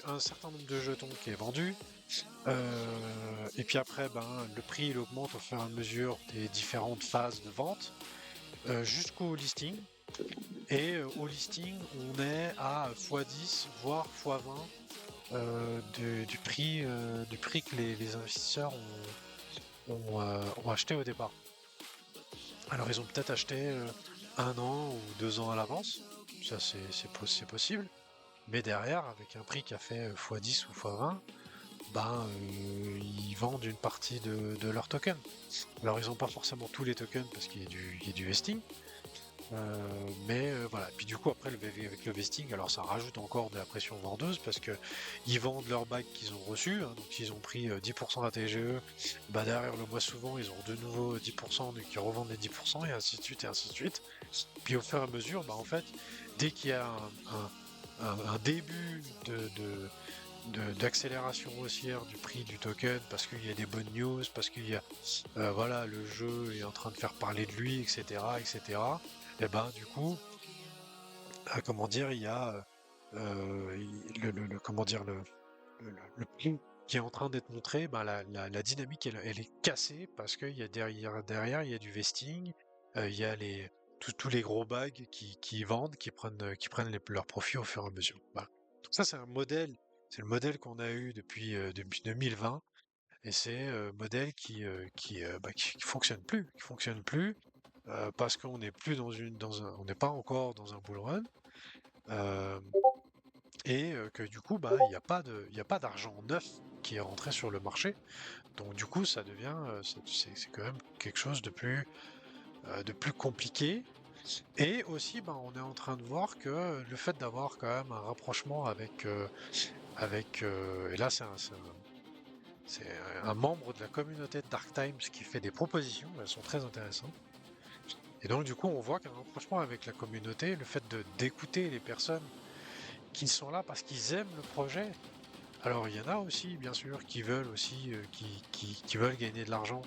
un certain nombre de jetons qui est vendu. Et puis après le prix il augmente au fur et à mesure des différentes phases de vente jusqu'au listing. Et au listing on est à x10 voire x20 du prix que les investisseurs ont acheté au départ. Alors ils ont peut-être acheté 1 an ou 2 ans à l'avance, ça c'est possible, mais derrière, avec un prix qui a fait x10 ou x20, ben ils vendent une partie de leurs tokens. Alors ils n'ont pas forcément tous les tokens parce qu'il y a du vesting, mais voilà. Puis du coup après avec le vesting, alors ça rajoute encore de la pression vendeuse parce que ils vendent leurs bacs qu'ils ont reçus, hein, donc ils ont pris 10% à TGE, bah derrière le mois suivant ils ont de nouveau 10%, donc ils revendent les 10% et ainsi de suite et ainsi de suite. Puis au fur et à mesure, bah en fait, dès qu'il y a un début d'accélération haussière du prix du token parce qu'il y a des bonnes news, parce qu'il y a voilà, le jeu est en train de faire parler de lui, etc., etc. Et ben du coup, comment dire, il y a comment dire le prix qui est en train d'être montré, ben la dynamique elle est cassée parce qu'il y a derrière il y a du vesting, il y a tous les gros bags qui vendent, qui prennent leurs profits au fur et à mesure. Voilà. Donc ça c'est le modèle qu'on a eu depuis 2020 et c'est modèle qui fonctionne plus parce qu'on n'est plus on n'est pas encore dans un bull run euh, et que du coup bah il y a pas d'argent neuf qui est rentré sur le marché. Donc du coup ça devient c'est quand même quelque chose de plus compliqué. Et aussi bah, on est en train de voir que le fait d'avoir quand même un rapprochement et là c'est un membre de la communauté de Dark Times qui fait des propositions, elles sont très intéressantes. Et donc, du coup, on voit qu'un rapprochement avec la communauté, le fait d'écouter les personnes qui sont là parce qu'ils aiment le projet. Alors, il y en a aussi, bien sûr, qui veulent aussi, qui veulent gagner de l'argent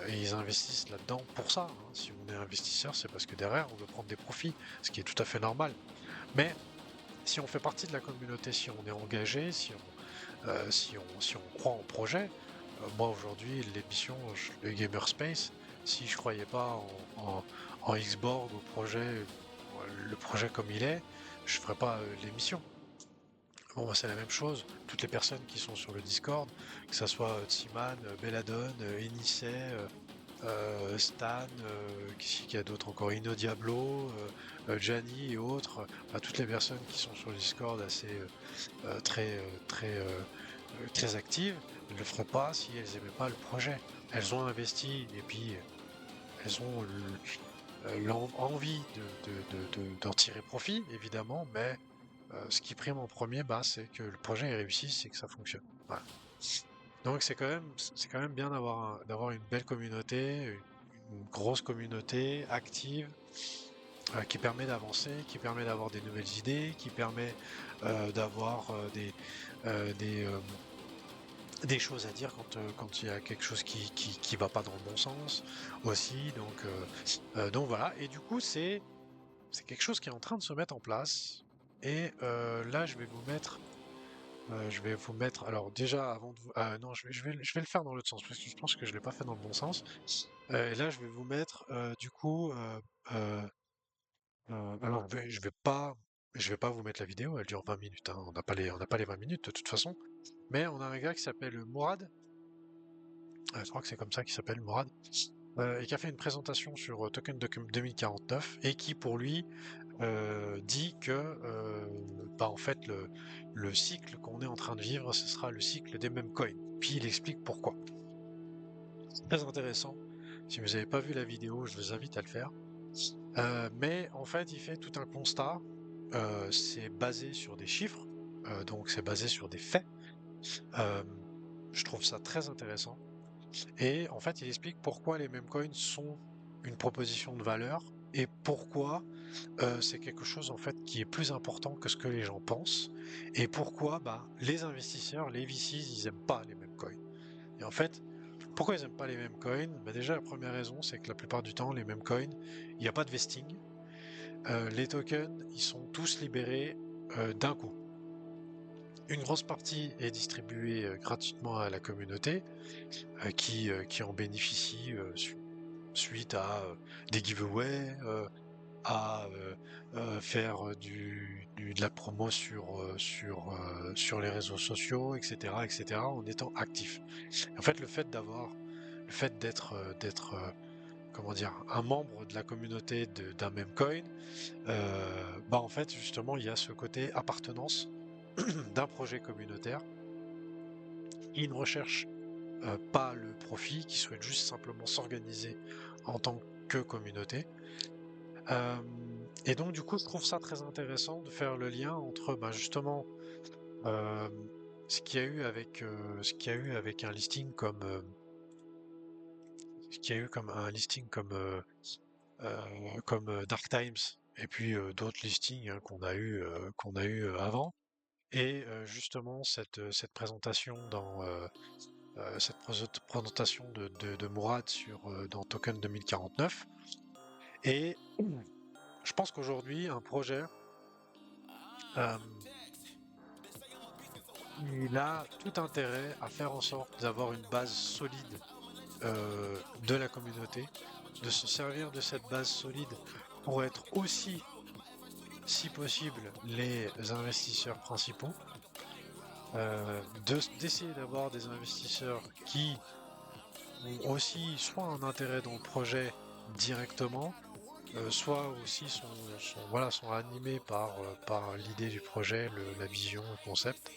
et ils investissent là-dedans pour ça, hein. Si on est investisseur, c'est parce que derrière, on veut prendre des profits, ce qui est tout à fait normal. Mais si on fait partie de la communauté, si on est engagé, si on croit en projet, moi aujourd'hui, l'émission, le Gamerspace, si je croyais pas en Xborg, le projet comme il est, je ferais pas l'émission. Bon, bah, c'est la même chose. Toutes les personnes qui sont sur le Discord, que ça soit Tsiman, Belladone, Enicet, Stan, qui qu'il y a d'autres encore, Ino Diablo, Gianni et autres, bah, toutes les personnes qui sont sur le Discord assez très actives, ne le feraient pas si elles n'aimaient pas le projet. Elles ont investi et puis elles ont l'envie d'en tirer profit, évidemment, mais ce qui prime en premier, bah, c'est que le projet est réussi, c'est que ça fonctionne. Voilà. Donc c'est quand même bien d'avoir une belle communauté, une grosse communauté active, qui permet d'avancer, qui permet d'avoir des nouvelles idées, qui permet d'avoir des choses à dire quand il y a quelque chose qui va pas dans le bon sens aussi. Donc voilà. Et du coup, c'est quelque chose qui est en train de se mettre en place. Et là, je vais vous mettre. Alors déjà, avant de vous, non, je vais le faire dans l'autre sens parce que je pense que je l'ai pas fait dans le bon sens. Et là, je vais vous mettre du coup. Alors, je vais pas vous mettre la vidéo. Elle dure 20 minutes, hein. On n'a pas les 20 minutes de toute façon. Mais on a un gars qui s'appelle Mourad. Je crois que c'est comme ça qu'il s'appelle, Mourad, et qui a fait une présentation sur Token 2049 et qui, pour lui, dit que bah, en fait, le cycle qu'on est en train de vivre, ce sera le cycle des mêmes coins. Puis il explique pourquoi. C'est très intéressant. Si vous n'avez pas vu la vidéo, je vous invite à le faire. Mais en fait, il fait tout un constat. C'est basé sur des chiffres, donc c'est basé sur des faits. Euh, je trouve ça très intéressant. Et en fait, il explique pourquoi les meme coins sont une proposition de valeur et pourquoi c'est quelque chose en fait qui est plus important que ce que les gens pensent et pourquoi bah, les investisseurs, les VCs, ils aiment pas les meme coins. Et en fait, pourquoi ils aiment pas les meme coins? Bah déjà, la première raison, c'est que la plupart du temps, les meme coins, il n'y a pas de vesting. Les tokens, ils sont tous libérés d'un coup. Une grosse partie est distribuée gratuitement à la communauté qui en bénéficie suite à des giveaways, à faire de la promo sur les réseaux sociaux, etc., en étant actif. En fait, le fait d'être comment dire, un membre de la communauté d'un même coin, bah en fait, justement, il y a ce côté appartenance d'un projet communautaire qui ne recherche pas le profit, qui souhaite juste simplement s'organiser en tant que communauté. Et donc, du coup, je trouve ça très intéressant de faire le lien entre, bah, justement, euh, ce qu'il y a eu avec un listing comme, ce qu'il y a eu comme un listing comme Dark Times, et puis d'autres listings hein, qu'on a eu avant. Et justement, cette présentation présentation de Mourad dans Token 2049. Et je pense qu'aujourd'hui, un projet, euh, il a tout intérêt à faire en sorte d'avoir une base solide de la communauté, de se servir de cette base solide pour être aussi, si possible, les investisseurs principaux, d'essayer d'avoir des investisseurs qui ont aussi soit un intérêt dans le projet directement, soit aussi sont animés par l'idée du projet, la vision, le concept.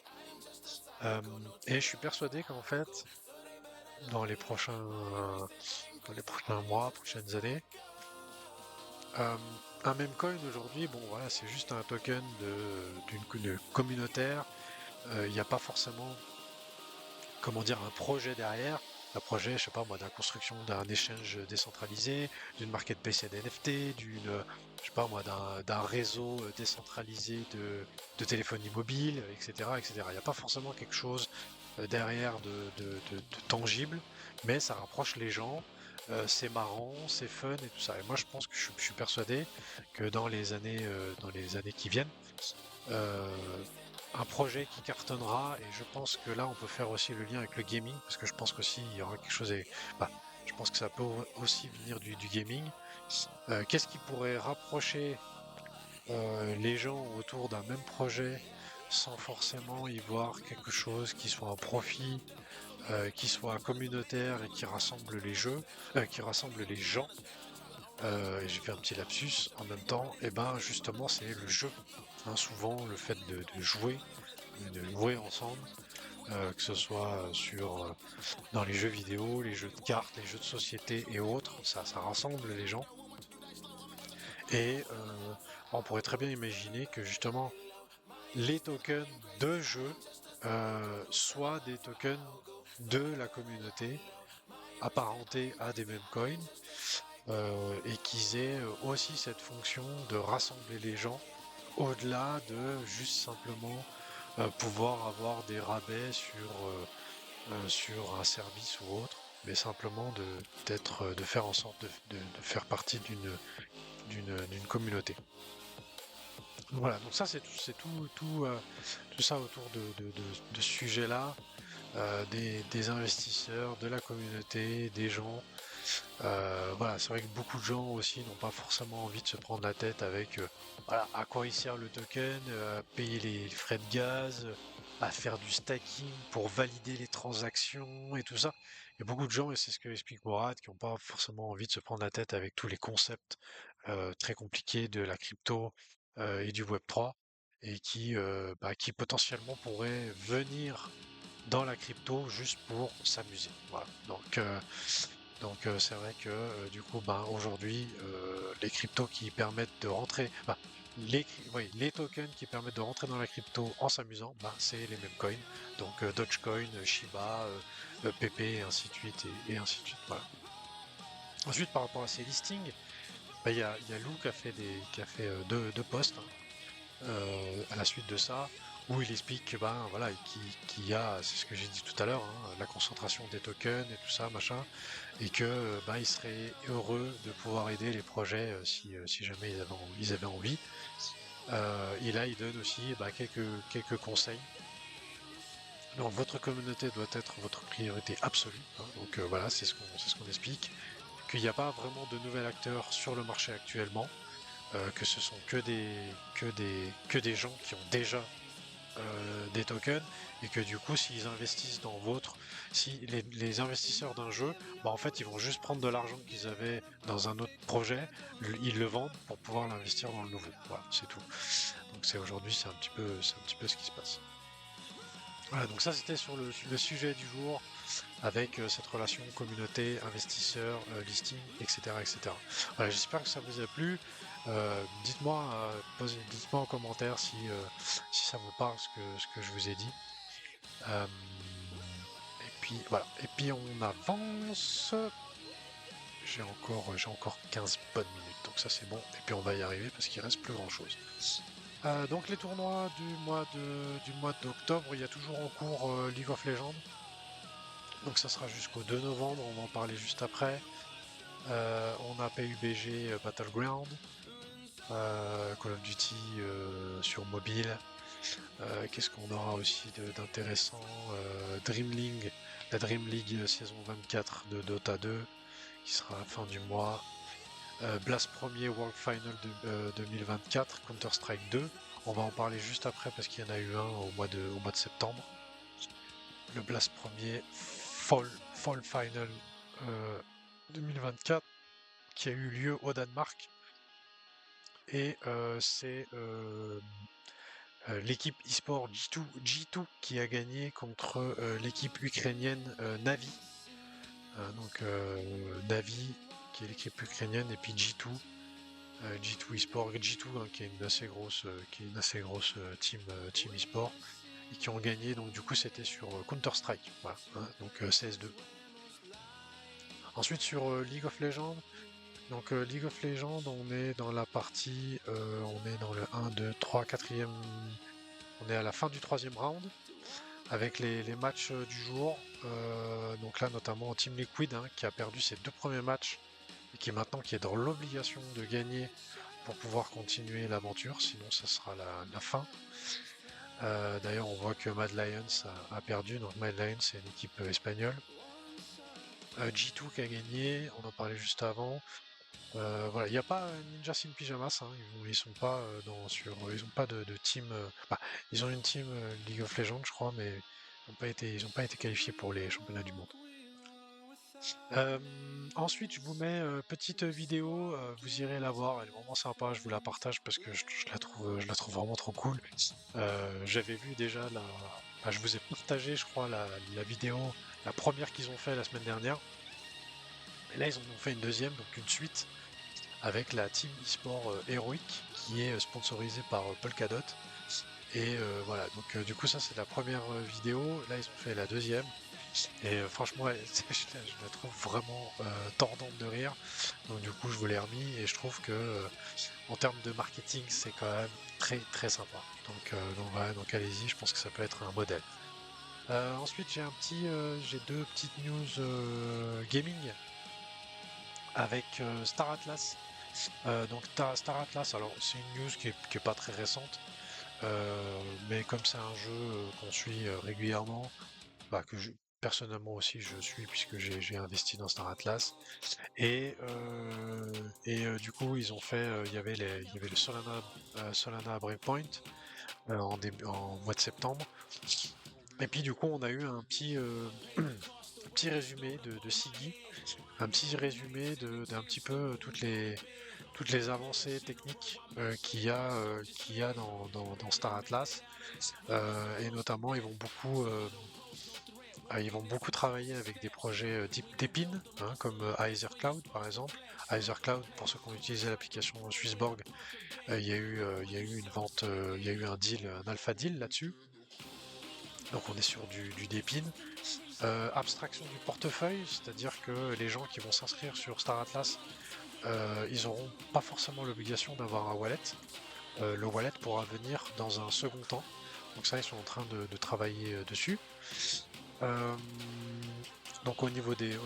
Et je suis persuadé qu'en fait, dans les prochains, mois, prochaines années, un meme coin aujourd'hui, bon voilà, c'est juste un token de communautaire. Il n'y a pas forcément, comment dire, un projet derrière. Un projet, je sais pas moi, d'une construction d'un échange décentralisé, d'une marketplace NFT, je sais pas moi, d'un réseau décentralisé de téléphonie mobile, etc., etc. Il n'y a pas forcément quelque chose derrière de tangible, mais ça rapproche les gens. C'est marrant, c'est fun et tout ça. Et moi, je pense que je suis persuadé que dans les années qui viennent, euh, un projet qui cartonnera, et je pense que là on peut faire aussi le lien avec le gaming, parce que je pense qu'aussi il y aura quelque chose bah, je pense que ça peut aussi venir du gaming. Qu'est-ce qui pourrait rapprocher les gens autour d'un même projet sans forcément y voir quelque chose qui soit un profit, qui soit communautaire et qui rassemble les qui rassemble les gens. Et j'ai fait un petit lapsus en même temps, et ben justement c'est le jeu. Hein, souvent le fait de jouer ensemble, que ce soit dans les jeux vidéo, les jeux de cartes, les jeux de société et autres, ça rassemble les gens. Et on pourrait très bien imaginer que justement les tokens de jeu soient des tokens de la communauté apparentés à des meme coins, et qu'ils aient aussi cette fonction de rassembler les gens au-delà de juste simplement pouvoir avoir des rabais sur un service ou autre, mais simplement de faire en sorte de faire partie d'une communauté. Voilà, donc ça c'est tout ça autour de ce sujet-là, des investisseurs, de la communauté, des gens. Voilà, c'est vrai que beaucoup de gens aussi n'ont pas forcément envie de se prendre la tête avec voilà, à quoi il sert le token, payer les frais de gaz, à faire du stacking pour valider les transactions et tout ça. Il y a beaucoup de gens, et c'est ce que explique Mourad, qui n'ont pas forcément envie de se prendre la tête avec tous les concepts très compliqués de la crypto et du Web3, et qui potentiellement pourraient venir dans la crypto juste pour s'amuser. Voilà. Donc c'est vrai que du coup, ben, aujourd'hui, les cryptos qui permettent de rentrer, les tokens qui permettent de rentrer dans la crypto en s'amusant, ben, c'est les mêmes coins. Donc Dogecoin, Shiba, PP, et ainsi de suite, et ainsi de suite. Voilà. Ensuite, par rapport à ces listings, ben, il y a Lou qui a fait deux posts hein, à la suite de ça, où il explique que ben voilà, qu'il y a, c'est ce que j'ai dit tout à l'heure, hein, la concentration des tokens et tout ça, machin, et que ben il serait heureux de pouvoir aider les projets si jamais ils avaient envie. Et là, il donne aussi bah, quelques conseils. Donc, votre communauté doit être votre priorité absolue. Hein. Donc voilà, c'est ce qu'on explique. Qu'il n'y a pas vraiment de nouvel acteur sur le marché actuellement. que ce sont que des gens qui ont déjà des tokens, et que du coup s'ils investissent dans votre, si les investisseurs d'un jeu, bah en fait ils vont juste prendre de l'argent qu'ils avaient dans un autre projet, ils le vendent pour pouvoir l'investir dans le nouveau. Voilà, c'est tout. Donc aujourd'hui c'est un petit peu ce qui se passe. Voilà, donc ça c'était sur le sujet du jour, avec cette relation communauté, investisseur, listing, etc., etc. Voilà, j'espère que ça vous a plu. Dites-moi en commentaire si ça vous parle ce que je vous ai dit. Euh, et puis voilà. Et puis on avance. J'ai encore 15 bonnes minutes, donc ça c'est bon. Et puis on va y arriver parce qu'il reste plus grand chose. Donc les tournois du mois d'octobre, il y a toujours en cours League of Legends. Donc ça sera jusqu'au 2 novembre, on va en parler juste après. On a PUBG Battleground, Call of Duty sur mobile. Qu'est-ce qu'on aura aussi d'intéressant? Dream League, la Dream League saison 24 de Dota 2, qui sera à la fin du mois. Blast Premier World Final 2024, Counter-Strike 2. On va en parler juste après parce qu'il y en a eu un au mois de septembre. Le Blast Premier Fall Final 2024 qui a eu lieu au Danemark. Et c'est l'équipe e-sport G2 qui a gagné contre l'équipe ukrainienne Navi. Donc Navi qui est l'équipe ukrainienne, et puis G2 e-sport, G2 hein, qui est une assez grosse team e-sport, et qui ont gagné. Donc du coup c'était sur Counter-Strike, voilà, hein, donc CS2. Ensuite sur League of Legends. Donc League of Legends, on est dans la partie, on est dans le 1, 2, 3, 4e, on est à la fin du 3e round, avec les matchs du jour. Donc là notamment Team Liquid hein, qui a perdu ses 2 premiers matchs, et qui est dans l'obligation de gagner pour pouvoir continuer l'aventure, sinon ça sera la fin. D'ailleurs on voit que Mad Lions a perdu, donc Mad Lions c'est une équipe espagnole. G2 qui a gagné, on en parlait juste avant. Voilà, il n'y a pas Ninja Sin Pyjamas, hein, ils sont pas ils ont pas de team. Ils ont une team League of Legends, je crois, mais ils n'ont pas été qualifiés pour les championnats du monde. Ensuite, je vous mets petite vidéo, vous irez la voir, elle est vraiment sympa, je vous la partage parce que je la trouve vraiment trop cool. J'avais vu déjà je vous ai partagé, je crois, la vidéo, la première qu'ils ont fait la semaine dernière. Et là, ils en ont fait une deuxième, donc une suite, avec la team e-sport Heroic, qui est sponsorisée par Polkadot. Et voilà, donc du coup ça c'est la première vidéo, là ils ont fait la deuxième, et franchement je la trouve vraiment tordante de rire, donc du coup je vous l'ai remis, et je trouve que en termes de marketing c'est quand même très très sympa, donc voilà, donc allez-y, je pense que ça peut être un modèle. Ensuite j'ai deux petites news gaming avec Star Atlas. Donc Star Atlas, alors c'est une news qui est pas très récente, mais comme c'est un jeu qu'on suit régulièrement, personnellement aussi je suis, puisque j'ai investi dans Star Atlas, et du coup ils ont fait, il y avait le Solana Breakpoint en mois de septembre, et puis du coup on a eu un petit petit résumé de Siggy, un petit résumé d'un petit peu toutes les avancées techniques qu'il y a dans Star Atlas, et notamment ils vont beaucoup travailler avec des projets d'épines, hein, comme Ether Cloud par exemple. Ether Cloud, pour ceux qui ont utilisé l'application Swissborg, il y a eu une vente, il y a eu un deal, un alpha deal là-dessus. Donc on est sur du d'épines. Abstraction du portefeuille, c'est-à-dire que les gens qui vont s'inscrire sur Star Atlas, ils n'auront pas forcément l'obligation d'avoir un wallet. Le wallet pourra venir dans un second temps. Donc ça, ils sont en train de travailler dessus. Donc au niveau des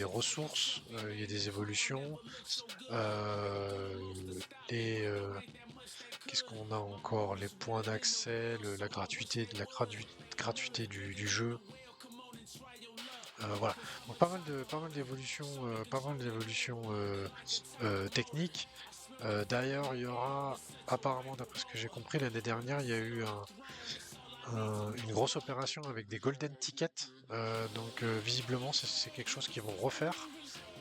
ressources, il y a des évolutions. Qu'est-ce qu'on a encore? Les points d'accès, la gratuité, gratuité du jeu. Voilà, donc pas mal d'évolutions techniques. D'ailleurs, il y aura, apparemment, d'après ce que j'ai compris, l'année dernière, il y a eu une grosse opération avec des golden tickets. Donc, visiblement, c'est quelque chose qu'ils vont refaire.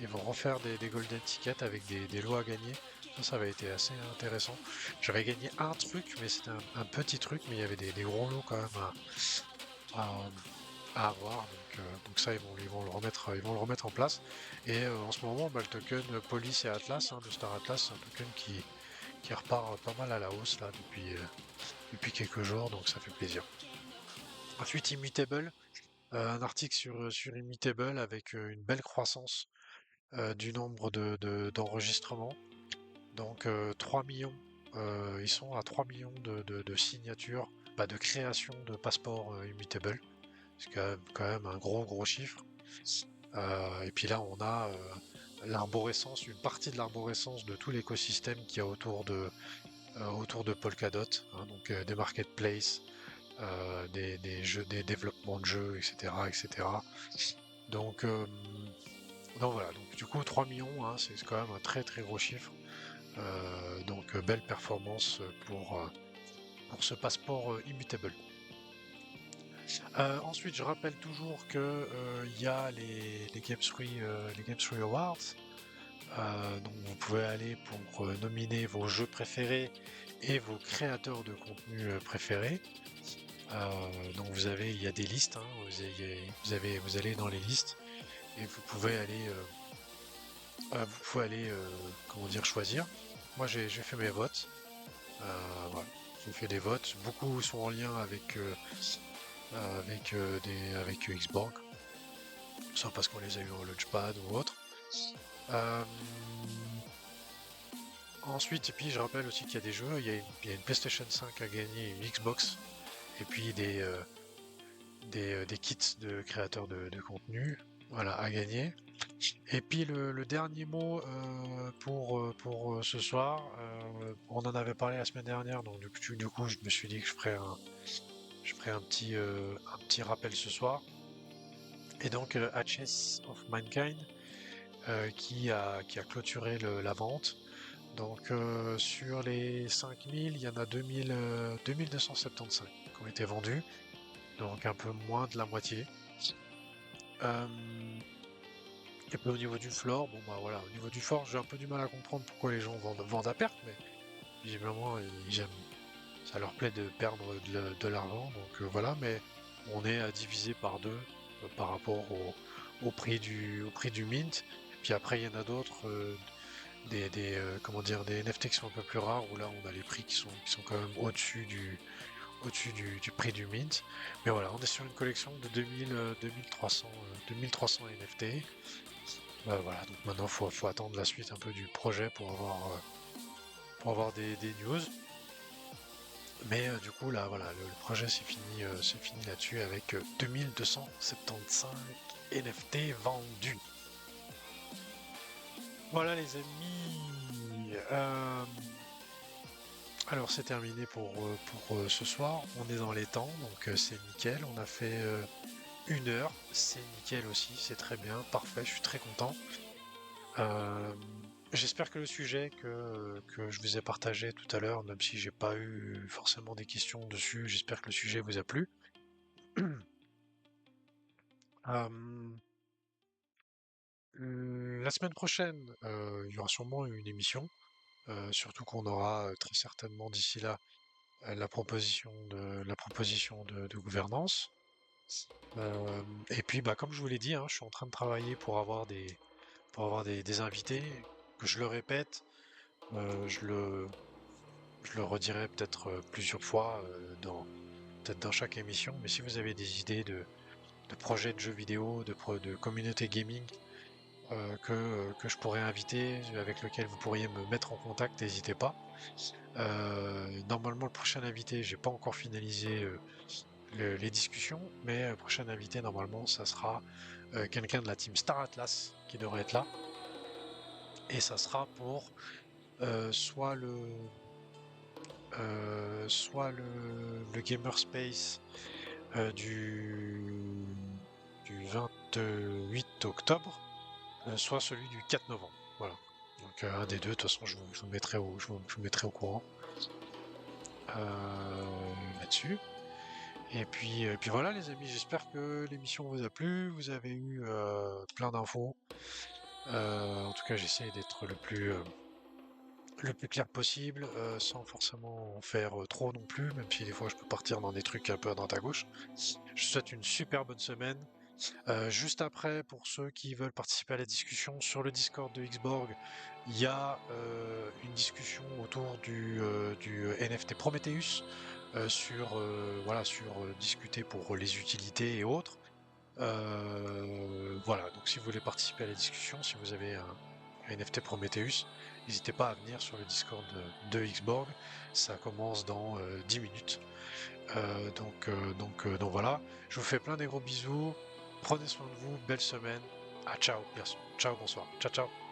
Ils vont refaire des golden tickets avec des lots à gagner. Ça va été assez intéressant. J'avais gagné un truc, mais c'était un petit truc, mais il y avait des gros lots quand même à, à avoir. Donc ça, ils vont le remettre en place. Et en ce moment, bah, le token Police et Atlas, de Star Atlas, c'est un token qui repart pas mal à la hausse là depuis quelques jours, donc ça fait plaisir. Ensuite, Immutable, un article sur Immutable avec une belle croissance du nombre d'enregistrements. Donc 3 millions, ils sont à 3 millions de signatures, de création de passeports Immutable. C'est quand même un gros chiffre. Et puis là, on a l'arborescence, une partie de l'arborescence de tout l'écosystème qu'il y a autour de Polkadot, donc des marketplaces, des jeux, des développements de jeux, etc., etc. Donc, voilà. Donc du coup, 3 millions, c'est quand même un très gros chiffre. Donc belle performance pour ce passeport Immutable. Ensuite, je rappelle toujours que il y a les Games Free Awards. Donc vous pouvez aller pour nominer vos jeux préférés et vos créateurs de contenu préférés. Donc il y a des listes, vous allez dans les listes et vous pouvez aller, comment dire, choisir. Moi j'ai fait mes votes. Voilà. J'ai fait des votes. Beaucoup sont en lien avec Xborg, soit parce qu'on les a eu en Launchpad ou autre. Ensuite, et puis je rappelle aussi qu'il y a des jeux, il y a une PlayStation 5 à gagner, une Xbox, et puis des kits de créateurs de contenu, voilà, à gagner. Et puis le dernier mot pour ce soir, on en avait parlé la semaine dernière, donc du coup je me suis dit que je ferai un petit rappel ce soir. Et donc Hatches of Mankind qui a clôturé la vente. Donc sur les 5000, il y en a 2275 qui ont été vendus, donc un peu moins de la moitié. Et puis au niveau du floor, bon bah voilà, au niveau du floor, j'ai un peu du mal à comprendre pourquoi les gens vendent à perte, mais visiblement ça leur plaît de perdre de l'argent, donc voilà, mais on est à diviser par deux par rapport au prix du mint. Puis après, il y en a d'autres, comment dire, des NFT qui sont un peu plus rares, où là on a les prix qui sont quand même au-dessus du prix du mint. Mais voilà, on est sur une collection de 2300 NFT. Voilà, donc maintenant faut attendre la suite un peu du projet pour avoir des news. Mais du coup là voilà, le projet c'est fini là-dessus avec 2275 NFT vendus. Voilà les amis. Alors c'est terminé pour ce soir. On est dans les temps, donc c'est nickel. On a fait 1 heure, c'est nickel aussi, c'est très bien, parfait, je suis très content. J'espère que le sujet que je vous ai partagé tout à l'heure, même si j'ai pas eu forcément des questions dessus, j'espère que le sujet vous a plu. Euh, la semaine prochaine, il y aura sûrement une émission, surtout qu'on aura très certainement d'ici là la proposition de gouvernance. Et puis, comme je vous l'ai dit, je suis en train de travailler pour avoir des invités. Que je le répète, je le redirai peut-être plusieurs fois peut-être dans chaque émission. Mais si vous avez des idées de projets de jeux vidéo, de communauté gaming que je pourrais inviter, avec lequel vous pourriez me mettre en contact, n'hésitez pas. Normalement, le prochain invité, j'ai pas encore finalisé les discussions, mais prochain invité, normalement, ça sera quelqu'un de la team Star Atlas qui devrait être là. Et ça sera pour soit le Gamer Space du 28 octobre, soit celui du 4 novembre. Voilà. Donc un des deux, de toute façon, je vous mettrai au courant là-dessus. Et puis voilà les amis, j'espère que l'émission vous a plu, vous avez eu plein d'infos. En tout cas, j'essaie d'être le plus clair possible, sans forcément en faire trop non plus, même si des fois je peux partir dans des trucs un peu à droite à gauche. Je vous souhaite une super bonne semaine. Juste après, pour ceux qui veulent participer à la discussion sur le Discord de Xborg, il y a une discussion autour du NFT Prometheus sur discuter pour les utilités et autres. Voilà, donc si vous voulez participer à la discussion, si vous avez un NFT Prometheus, n'hésitez pas à venir sur le Discord de Xborg. Ça commence dans 10 minutes. Donc voilà, je vous fais plein des gros bisous. Prenez soin de vous, belle semaine. Ah ciao, bien sûr. Ciao, bonsoir. Ciao, ciao.